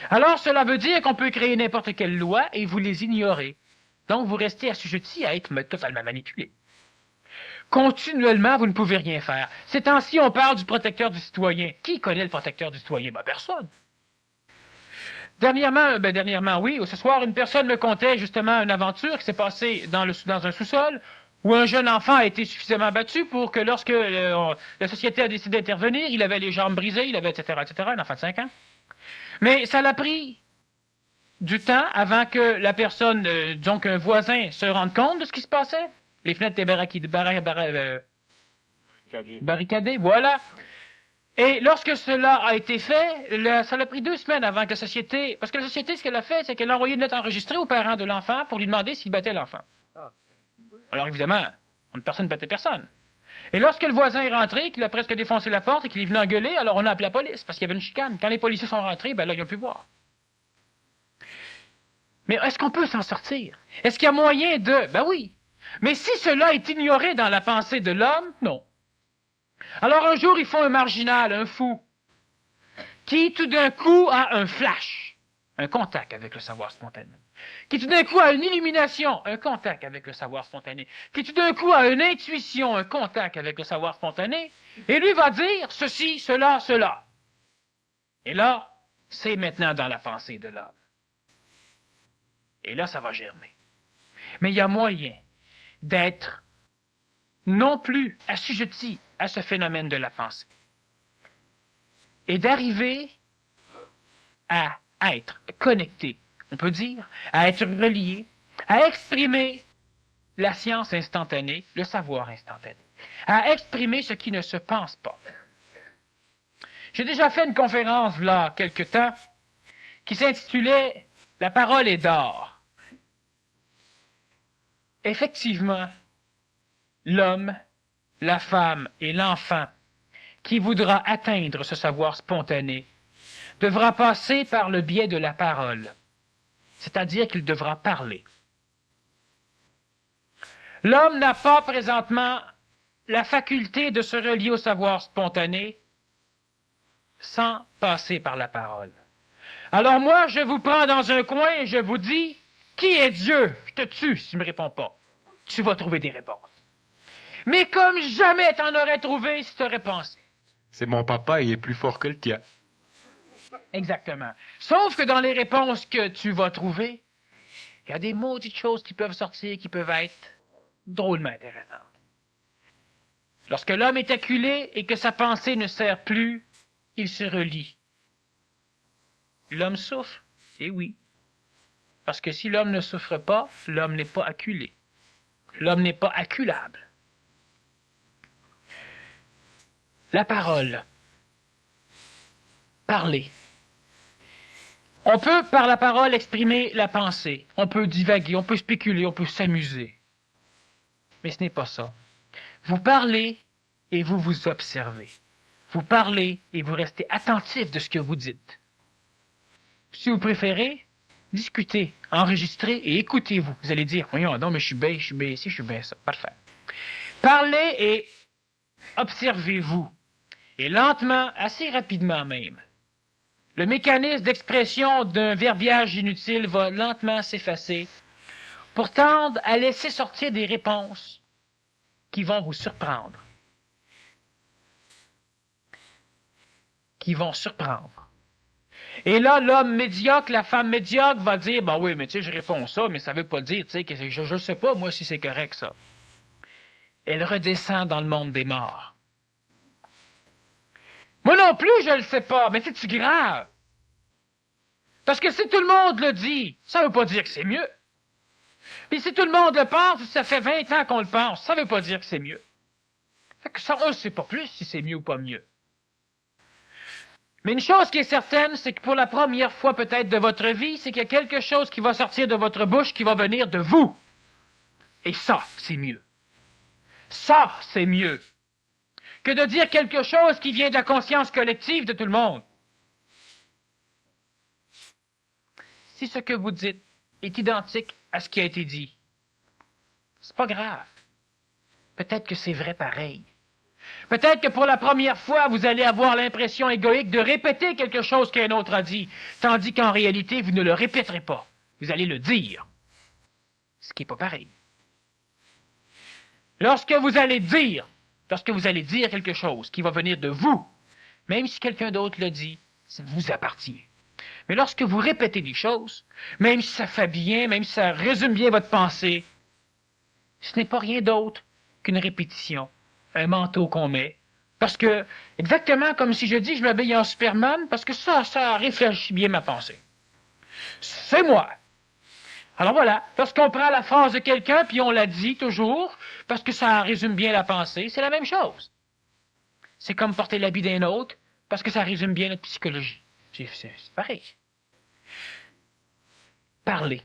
Alors cela veut dire qu'on peut créer n'importe quelle loi et vous les ignorez. Donc vous restez assujettis à être totalement manipulé. Continuellement, vous ne pouvez rien faire. Ces temps-ci, on parle du protecteur du citoyen. Qui connaît le protecteur du citoyen? Ben, personne. Dernièrement, oui. Ce soir, une personne me contait justement une aventure qui s'est passée dans un sous-sol où un jeune enfant a été suffisamment battu pour que lorsque la société a décidé d'intervenir, il avait les jambes brisées, il avait etc., un enfant de 5 ans. Mais ça l'a pris du temps avant que la personne, disons qu'un voisin, se rende compte de ce qui se passait. Les fenêtres étaient barricadées, voilà. Et lorsque cela a été fait, ça l'a pris 2 semaines avant que la société... Parce que la société, ce qu'elle a fait, c'est qu'elle a envoyé une lettre enregistrée aux parents de l'enfant pour lui demander s'il battait l'enfant. Alors évidemment, personne ne battait personne. Et lorsque le voisin est rentré, qu'il a presque défoncé la porte et qu'il est venu engueuler, alors on a appelé la police parce qu'il y avait une chicane. Quand les policiers sont rentrés, ben là, ils ont pu voir. Mais est-ce qu'on peut s'en sortir? Est-ce qu'il y a moyen de... Ben oui. Mais si cela est ignoré dans la pensée de l'homme, non. Alors un jour, ils font un marginal, un fou, qui tout d'un coup a un flash, un contact avec le savoir spontané, qui tout d'un coup a une illumination, un contact avec le savoir spontané, qui tout d'un coup a une intuition, un contact avec le savoir spontané, et lui va dire ceci, cela, cela. Et là, c'est maintenant dans la pensée de l'homme. Et là, ça va germer. Mais il y a moyen d'être non plus assujetti à ce phénomène de la pensée et d'arriver à être connecté, on peut dire, à être relié, à exprimer la science instantanée, le savoir instantané, à exprimer ce qui ne se pense pas. J'ai déjà fait une conférence, là, quelque temps, qui s'intitulait « La parole est d'or ». Effectivement, l'homme, la femme et l'enfant qui voudra atteindre ce savoir spontané devra passer par le biais de la parole, c'est-à-dire qu'il devra parler. L'homme n'a pas présentement la faculté de se relier au savoir spontané sans passer par la parole. Alors moi, je vous prends dans un coin et je vous dis, qui est Dieu? Je te tue si tu ne me réponds pas. Tu vas trouver des réponses. Mais comme jamais tu en aurais trouvé si tu aurais pensé. C'est mon papa, il est plus fort que le tien. Exactement. Sauf que dans les réponses que tu vas trouver, il y a des maudites choses qui peuvent sortir, qui peuvent être drôlement intéressantes. Lorsque l'homme est acculé et que sa pensée ne sert plus, il se relie. L'homme souffre? Eh oui. Parce que si l'homme ne souffre pas, l'homme n'est pas acculé. L'homme n'est pas acculable. La parole. Parler. On peut, par la parole, exprimer la pensée. On peut divaguer, on peut spéculer, on peut s'amuser. Mais ce n'est pas ça. Vous parlez et vous vous observez. Vous parlez et vous restez attentif de ce que vous dites. Si vous préférez, discutez, enregistrez et écoutez-vous. Vous allez dire, voyons, non, mais je suis bien ici, je suis bien ça. Parfait. Parlez et observez-vous. Et lentement, assez rapidement même, le mécanisme d'expression d'un verbiage inutile va lentement s'effacer pour tendre à laisser sortir des réponses qui vont vous surprendre. Qui vont surprendre. Et là, l'homme médiocre, la femme médiocre va dire, ben oui, mais tu sais, je réponds ça, mais ça veut pas dire, tu sais, que je sais pas, moi, si c'est correct, ça. Elle redescend dans le monde des morts. Moi non plus, je le sais pas, mais c'est-tu grave? Parce que si tout le monde le dit, ça veut pas dire que c'est mieux. Puis si tout le monde le pense, ça fait 20 ans qu'on le pense, ça veut pas dire que c'est mieux. Fait que ça, on sait pas plus si c'est mieux ou pas mieux. Mais une chose qui est certaine, c'est que pour la première fois peut-être de votre vie, c'est qu'il y a quelque chose qui va sortir de votre bouche qui va venir de vous. Et ça, c'est mieux. Ça, c'est mieux que de dire quelque chose qui vient de la conscience collective de tout le monde. Si ce que vous dites est identique à ce qui a été dit, c'est pas grave. Peut-être que c'est vrai pareil. Peut-être que pour la première fois, vous allez avoir l'impression égoïque de répéter quelque chose qu'un autre a dit, tandis qu'en réalité, vous ne le répéterez pas. Vous allez le dire. Ce qui n'est pas pareil. Lorsque vous allez dire quelque chose qui va venir de vous, même si quelqu'un d'autre le dit, ça vous appartient. Mais lorsque vous répétez des choses, même si ça fait bien, même si ça résume bien votre pensée, ce n'est pas rien d'autre qu'une répétition, un manteau qu'on met. Parce que, exactement comme si je dis je m'habille en Superman, parce que ça réfléchit bien ma pensée. C'est moi. Alors voilà, lorsqu'on prend la phrase de quelqu'un, puis on la dit toujours, parce que ça résume bien la pensée, c'est la même chose. C'est comme porter l'habit d'un autre, parce que ça résume bien notre psychologie. C'est pareil. Parlez.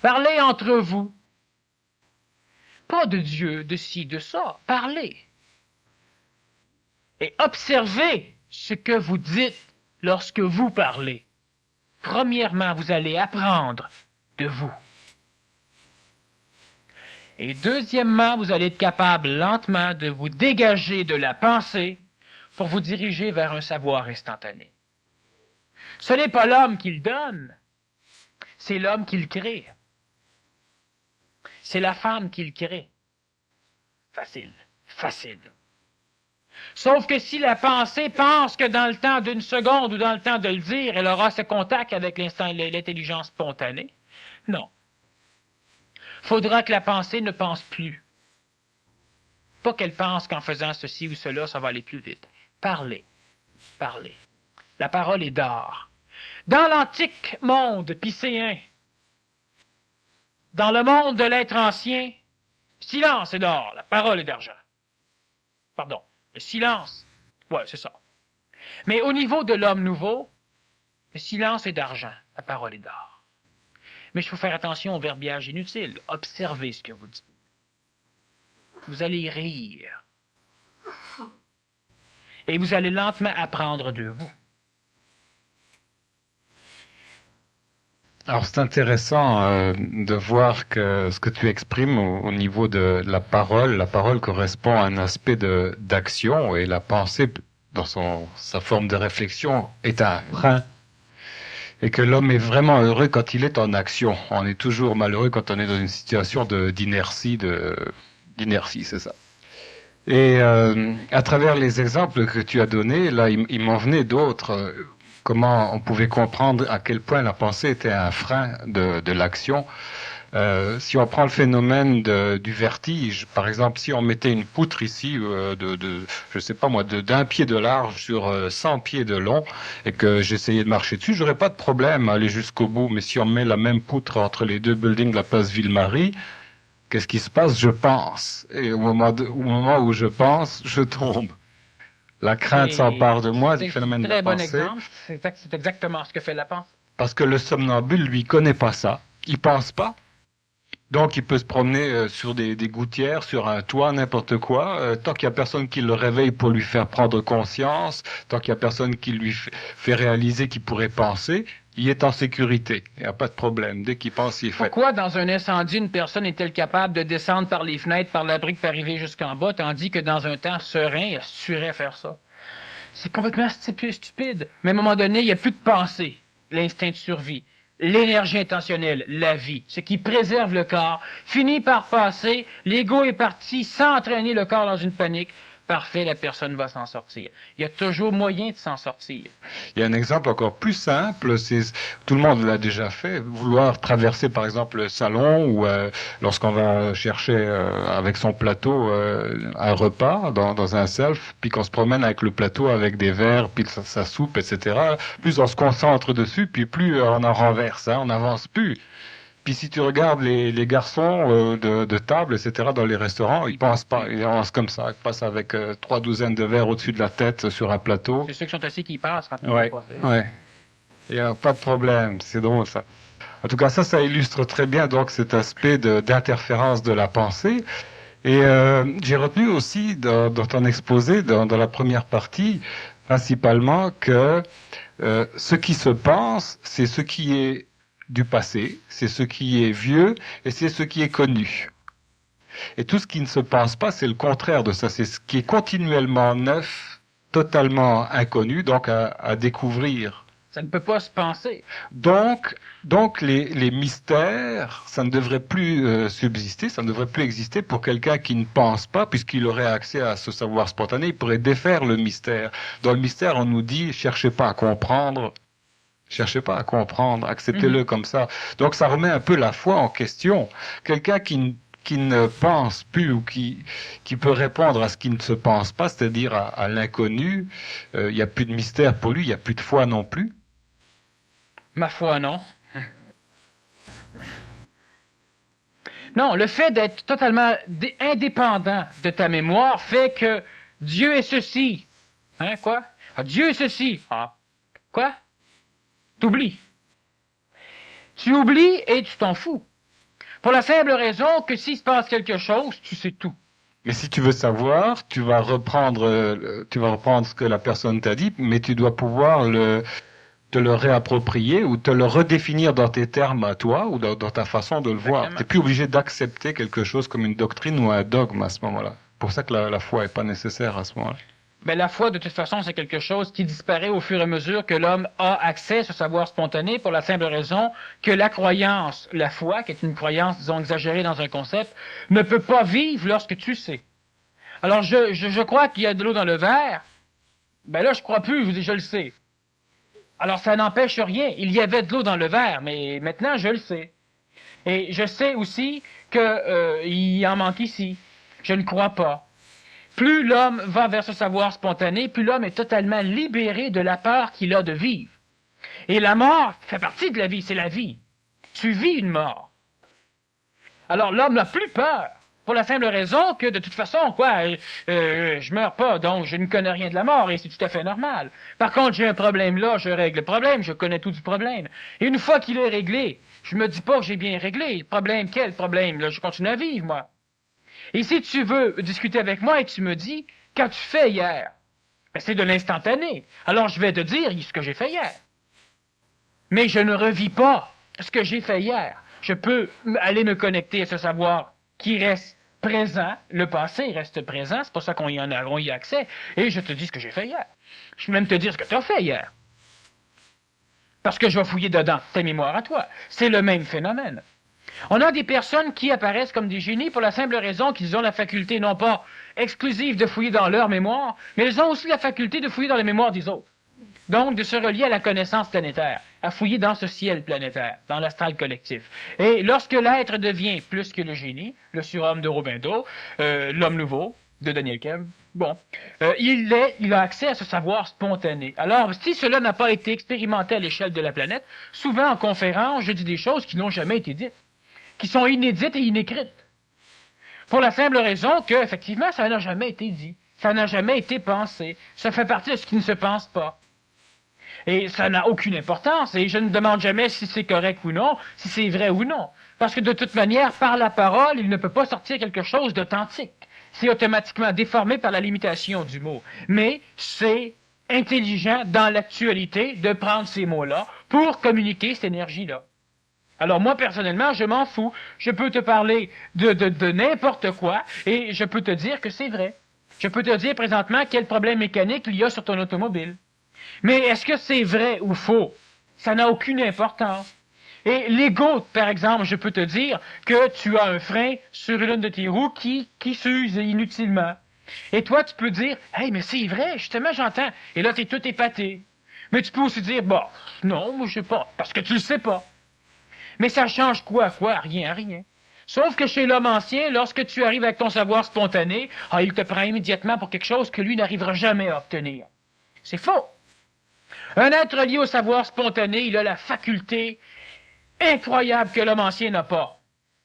Parlez entre vous. Pas de Dieu, de ci, de ça. Parlez. Et observez ce que vous dites lorsque vous parlez. Premièrement, vous allez apprendre de vous. Et deuxièmement, vous allez être capable lentement de vous dégager de la pensée pour vous diriger vers un savoir instantané. Ce n'est pas l'homme qui le donne, c'est l'homme qui le crée. C'est la femme qui le crée. Facile, facile. Sauf que si la pensée pense que dans le temps d'une seconde ou dans le temps de le dire, elle aura ce contact avec l'intelligence spontanée, non. Faudra que la pensée ne pense plus. Pas qu'elle pense qu'en faisant ceci ou cela, ça va aller plus vite. Parlez, parlez. La parole est d'or. Dans l'antique monde piscéen, dans le monde de l'être ancien, silence est d'or, la parole est d'argent. Pardon, le silence, ouais, c'est ça. Mais au niveau de l'homme nouveau, le silence est d'argent, la parole est d'or. Mais il faut faire attention au verbiage inutile. Observez ce que vous dites. Vous allez rire. Et vous allez lentement apprendre de vous. Alors c'est intéressant de voir que ce que tu exprimes au niveau de la parole correspond à un aspect d'action et la pensée sa forme de réflexion, est un frein. Et que l'homme est vraiment heureux quand il est en action. On est toujours malheureux quand on est dans une situation d'inertie, d'inertie, c'est ça. Et à travers les exemples que tu as donnés, là, il m'en venait d'autres. Comment on pouvait comprendre à quel point la pensée était un frein de l'action. Si on prend le phénomène du vertige, par exemple, si on mettait une poutre ici je sais pas moi, d'un pied de large sur 100 pieds de long, et que j'essayais de marcher dessus, j'aurais pas de problème à aller jusqu'au bout. Mais si on met la même poutre entre les deux buildings de la place Ville-Marie, qu'est-ce qui se passe? Je pense. Et au moment où je pense, je tombe. La crainte s'empare de moi du phénomène de la pensée. C'est un très bon exemple. C'est exactement ce que fait la pensée. Parce que le somnambule, lui, connaît pas ça. Il pense pas. Donc, il peut se promener sur des gouttières, sur un toit, n'importe quoi. Tant qu'il y a personne qui le réveille pour lui faire prendre conscience, tant qu'il y a personne qui lui fait réaliser qu'il pourrait penser, il est en sécurité. Il n'y a pas de problème. Dès qu'il pense, il est fait. Pourquoi, dans un incendie, une personne est-elle capable de descendre par les fenêtres, par l'abri, pour arriver jusqu'en bas, tandis que dans un temps serein, elle se tuerait à faire ça? C'est complètement stupide. Mais à un moment donné, il n'y a plus de pensée. L'instinct de survie. L'énergie intentionnelle, la vie, ce qui préserve le corps, finit par passer, l'ego est parti sans entraîner le corps dans une panique. Parfait, la personne va s'en sortir. Il y a toujours moyen de s'en sortir. Il y a un exemple encore plus simple, tout le monde l'a déjà fait, vouloir traverser par exemple le salon ou lorsqu'on va chercher avec son plateau un repas dans un self, puis qu'on se promène avec le plateau avec des verres, puis sa soupe, etc. Plus on se concentre dessus, puis plus on en renverse, on n'avance plus. Puis si tu regardes les garçons de table, etc., dans les restaurants, ils pensent pas, ils avancent comme ça, ils passent avec 3 douzaines de verres au-dessus de la tête sur un plateau. C'est ceux qui sont assis qui passent quand ils Ouais, ouais. Il n'y a pas de problème, c'est drôle ça. En tout cas, ça illustre très bien donc cet aspect d'interférence de la pensée. Et j'ai retenu aussi dans ton exposé, dans la première partie, principalement que ce qui se pense, c'est ce qui est du passé, c'est ce qui est vieux et c'est ce qui est connu. Et tout ce qui ne se pense pas, c'est le contraire de ça, c'est ce qui est continuellement neuf, totalement inconnu, donc à découvrir. Ça ne peut pas se penser. Donc les mystères, ça ne devrait plus subsister, ça ne devrait plus exister pour quelqu'un qui ne pense pas, puisqu'il aurait accès à ce savoir spontané, il pourrait défaire le mystère. Dans le mystère, on nous dit, cherchez pas à comprendre, acceptez-le comme ça. Donc ça remet un peu la foi en question. Quelqu'un qui ne pense plus ou qui peut répondre à ce qui ne se pense pas, c'est-à-dire à l'inconnu, il n'y a plus de mystère pour lui, il n'y a plus de foi non plus. Ma foi, non. Non, le fait d'être totalement indépendant de ta mémoire fait que Dieu est ceci. Hein, quoi? Ah, Dieu est ceci. Ah, quoi? T'oublies. Tu oublies et tu t'en fous. Pour la simple raison que s'il se passe quelque chose, tu sais tout. Mais si tu veux savoir, tu vas reprendre ce que la personne t'a dit, mais tu dois pouvoir te le réapproprier ou te le redéfinir dans tes termes à toi ou dans ta façon de le voir. Tu n'es plus obligé d'accepter quelque chose comme une doctrine ou un dogme à ce moment-là. C'est pour ça que la foi n'est pas nécessaire à ce moment-là. Ben, la foi, de toute façon, c'est quelque chose qui disparaît au fur et à mesure que l'homme a accès à ce savoir spontané pour la simple raison que la croyance, la foi, qui est une croyance, disons, exagérée dans un concept, ne peut pas vivre lorsque tu sais. Alors, je crois qu'il y a de l'eau dans le verre. Ben là, je crois plus, je le sais. Alors, ça n'empêche rien. Il y avait de l'eau dans le verre, mais maintenant, je le sais. Et je sais aussi qu'il en manque ici. Je ne crois pas. Plus l'homme va vers ce savoir spontané, plus l'homme est totalement libéré de la peur qu'il a de vivre. Et la mort fait partie de la vie, c'est la vie. Tu vis une mort. Alors l'homme n'a plus peur, pour la simple raison que de toute façon, je meurs pas, donc je ne connais rien de la mort, et c'est tout à fait normal. Par contre, j'ai un problème là, je règle le problème, je connais tout du problème. Et une fois qu'il est réglé, je me dis pas que j'ai bien réglé. Le problème, quel problème? Là, je continue à vivre, moi. Et si tu veux discuter avec moi et tu me dis, qu'as-tu fait hier? Ben, c'est de l'instantané. Alors je vais te dire ce que j'ai fait hier. Mais je ne revis pas ce que j'ai fait hier. Je peux aller me connecter à ce savoir qui reste présent, le passé reste présent, c'est pour ça qu'on y a accès, et je te dis ce que j'ai fait hier. Je peux même te dire ce que tu as fait hier. Parce que je vais fouiller dedans ta mémoire à toi. C'est le même phénomène. On a des personnes qui apparaissent comme des génies pour la simple raison qu'ils ont la faculté non pas exclusive de fouiller dans leur mémoire, mais ils ont aussi la faculté de fouiller dans la mémoire des autres. Donc, de se relier à la connaissance planétaire, à fouiller dans ce ciel planétaire, dans l'astral collectif. Et lorsque l'être devient plus que le génie, le surhomme de Robindo, l'homme nouveau de Daniel Kemp, il a accès à ce savoir spontané. Alors, si cela n'a pas été expérimenté à l'échelle de la planète, souvent en conférence, je dis des choses qui n'ont jamais été dites, qui sont inédites et inécrites. Pour la simple raison que, effectivement, ça n'a jamais été dit. Ça n'a jamais été pensé. Ça fait partie de ce qui ne se pense pas. Et ça n'a aucune importance, et je ne demande jamais si c'est correct ou non, si c'est vrai ou non. Parce que de toute manière, par la parole, il ne peut pas sortir quelque chose d'authentique. C'est automatiquement déformé par la limitation du mot. Mais c'est intelligent dans l'actualité de prendre ces mots-là pour communiquer cette énergie-là. Alors moi, personnellement, je m'en fous. Je peux te parler de n'importe quoi, et je peux te dire que c'est vrai. Je peux te dire présentement quel problème mécanique il y a sur ton automobile. Mais est-ce que c'est vrai ou faux? Ça n'a aucune importance. Et l'ego, par exemple, je peux te dire que tu as un frein sur une de tes roues qui s'use inutilement. Et toi, tu peux dire, « Hey, mais c'est vrai, justement, j'entends. » Et là, tu es tout épaté. Mais tu peux aussi dire, « Bon, non, moi, je sais pas, parce que tu le sais pas. » Mais ça change quoi? Rien, rien. Sauf que chez l'homme ancien, lorsque tu arrives avec ton savoir spontané, il te prend immédiatement pour quelque chose que lui n'arrivera jamais à obtenir. C'est faux. Un être lié au savoir spontané, il a la faculté incroyable que l'homme ancien n'a pas.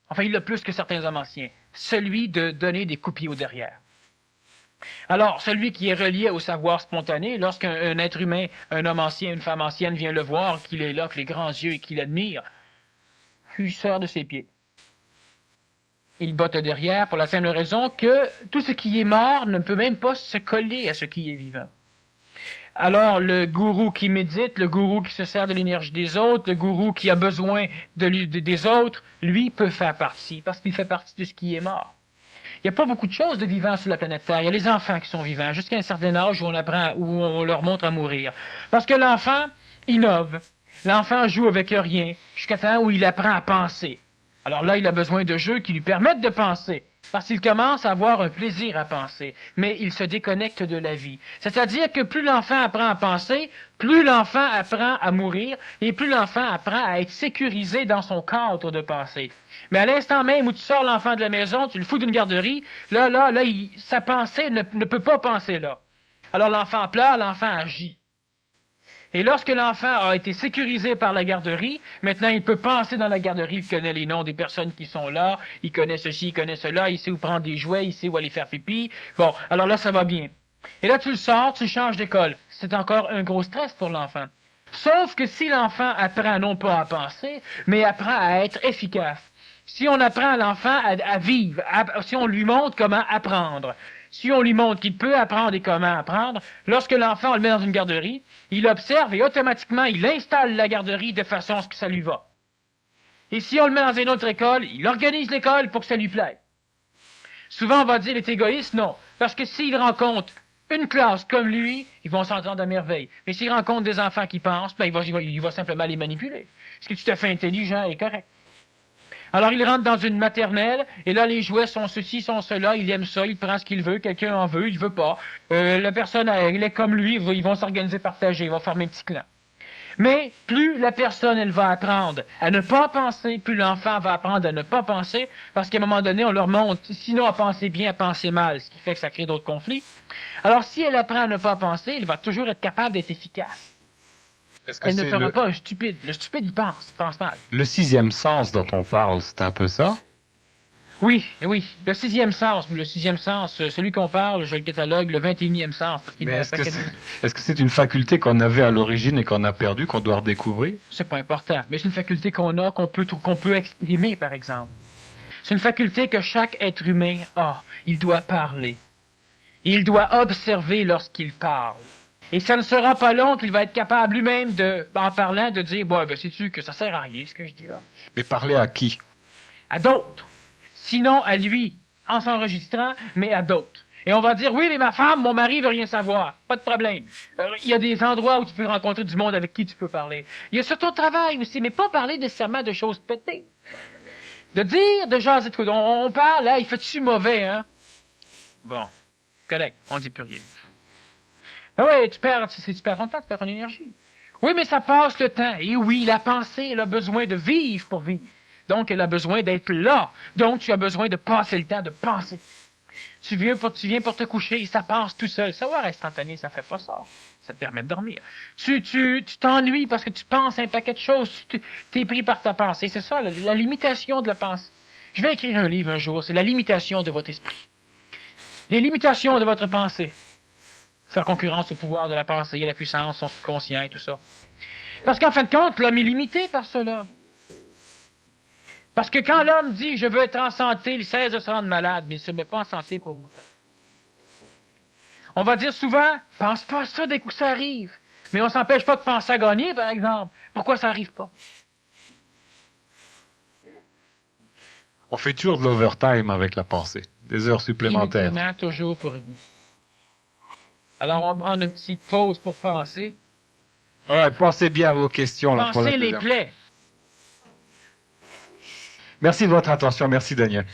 Enfin, il a plus que certains hommes anciens. Celui de donner des coups de pied au derrière. Alors, celui qui est relié au savoir spontané, lorsqu'un être humain, un homme ancien, une femme ancienne vient le voir, qu'il est là, avec les grands yeux et qu'il admire, il sort de ses pieds. Il botte derrière pour la simple raison que tout ce qui est mort ne peut même pas se coller à ce qui est vivant. Alors, le gourou qui médite, le gourou qui se sert de l'énergie des autres, le gourou qui a besoin des autres, lui peut faire partie, parce qu'il fait partie de ce qui est mort. Il n'y a pas beaucoup de choses de vivants sur la planète Terre. Il y a les enfants qui sont vivants, jusqu'à un certain âge où on leur montre à mourir. Parce que l'enfant innove. L'enfant joue avec rien, jusqu'à temps où il apprend à penser. Alors là, il a besoin de jeux qui lui permettent de penser. Parce qu'il commence à avoir un plaisir à penser, mais il se déconnecte de la vie. C'est-à-dire que plus l'enfant apprend à penser, plus l'enfant apprend à mourir, et plus l'enfant apprend à être sécurisé dans son cadre de pensée. Mais à l'instant même où tu sors l'enfant de la maison, tu le fous d'une garderie, sa pensée ne peut pas penser là. Alors l'enfant pleure, l'enfant agit. Et lorsque l'enfant a été sécurisé par la garderie, maintenant il peut penser dans la garderie, il connaît les noms des personnes qui sont là, il connaît ceci, il connaît cela, il sait où prendre des jouets, il sait où aller faire pipi. Bon, alors là ça va bien. Et là tu le sors, tu changes d'école. C'est encore un gros stress pour l'enfant. Sauf que si l'enfant apprend non pas à penser, mais apprend à être efficace. Si on apprend à l'enfant à vivre, si on lui montre comment apprendre, si on lui montre qu'il peut apprendre et comment apprendre, lorsque l'enfant, on le met dans une garderie, il observe et automatiquement, il installe la garderie de façon à ce que ça lui va. Et si on le met dans une autre école, il organise l'école pour que ça lui plaise. Souvent, on va dire, il est égoïste, non. Parce que s'il rencontre une classe comme lui, ils vont s'entendre à merveille. Mais s'il rencontre des enfants qui pensent, il va simplement les manipuler. Ce qui est tout à fait intelligent et correct. Alors, il rentre dans une maternelle, et là, les jouets sont ceci, sont cela, il aime ça, il prend ce qu'il veut, quelqu'un en veut, il veut pas. La personne, elle est comme lui, ils vont s'organiser, partager, ils vont former un petit clan. Mais plus la personne, elle va apprendre à ne pas penser, plus l'enfant va apprendre à ne pas penser, parce qu'à un moment donné, on leur montre, sinon à penser bien, à penser mal, ce qui fait que ça crée d'autres conflits. Alors, si elle apprend à ne pas penser, elle va toujours être capable d'être efficace. Elle ne fera pas un stupide. Le stupide, il pense mal. Le sixième sens dont on parle, c'est un peu ça? Oui. Le sixième sens, celui qu'on parle, je le catalogue, le 21e sens. Mais est-ce que c'est une faculté qu'on avait à l'origine et qu'on a perdue, qu'on doit redécouvrir? C'est pas important, mais c'est une faculté qu'on a, qu'on peut exprimer, par exemple. C'est une faculté que chaque être humain a. Il doit parler. Il doit observer lorsqu'il parle. Et ça ne sera pas long qu'il va être capable lui-même, en parlant, de dire, sais-tu que ça sert à rien, ce que je dis là. Mais parler à qui? À d'autres. Sinon, à lui. en s'enregistrant, mais à d'autres. Et on va dire, oui, mais ma femme, mon mari veut rien savoir. Pas de problème. Il y a des endroits où tu peux rencontrer du monde avec qui tu peux parler. Il y a sur ton travail aussi, mais pas parler nécessairement de choses pétées. De dire, de jaser de quoi. On parle, là, il fait-tu mauvais, hein? Bon. Correct. On dit plus rien. Ah oui, tu perds ton temps, tu perds ton énergie. Oui, mais ça passe le temps. Et oui, la pensée, elle a besoin de vivre pour vivre. Donc, elle a besoin d'être là. Donc, tu as besoin de passer le temps de penser. Tu viens pour te coucher et ça passe tout seul. Savoir instantané, ça fait pas ça. Ça te permet de dormir. Tu t'ennuies parce que tu penses à un paquet de choses. Tu es pris par ta pensée. C'est ça, la limitation de la pensée. Je vais écrire un livre un jour. C'est la limitation de votre esprit. Les limitations de votre pensée. Faire concurrence au pouvoir de la pensée, à la puissance, son subconscient et tout ça. Parce qu'en fin de compte, l'homme est limité par cela. Parce que quand l'homme dit « je veux être en santé », il cesse de se rendre malade, mais il ne se met pas en santé pour vous. On va dire souvent « pense pas à ça dès que ça arrive ». Mais on s'empêche pas de penser à gagner, par exemple. Pourquoi ça n'arrive pas? On fait toujours de l'overtime avec la pensée, des heures supplémentaires. Inutilement, toujours pour vous. Alors on prend une petite pause pour penser. Ouais, pensez bien à vos questions. Là, pour la Pensez les deuxième. plaies. Merci de votre attention. Merci, Daniel.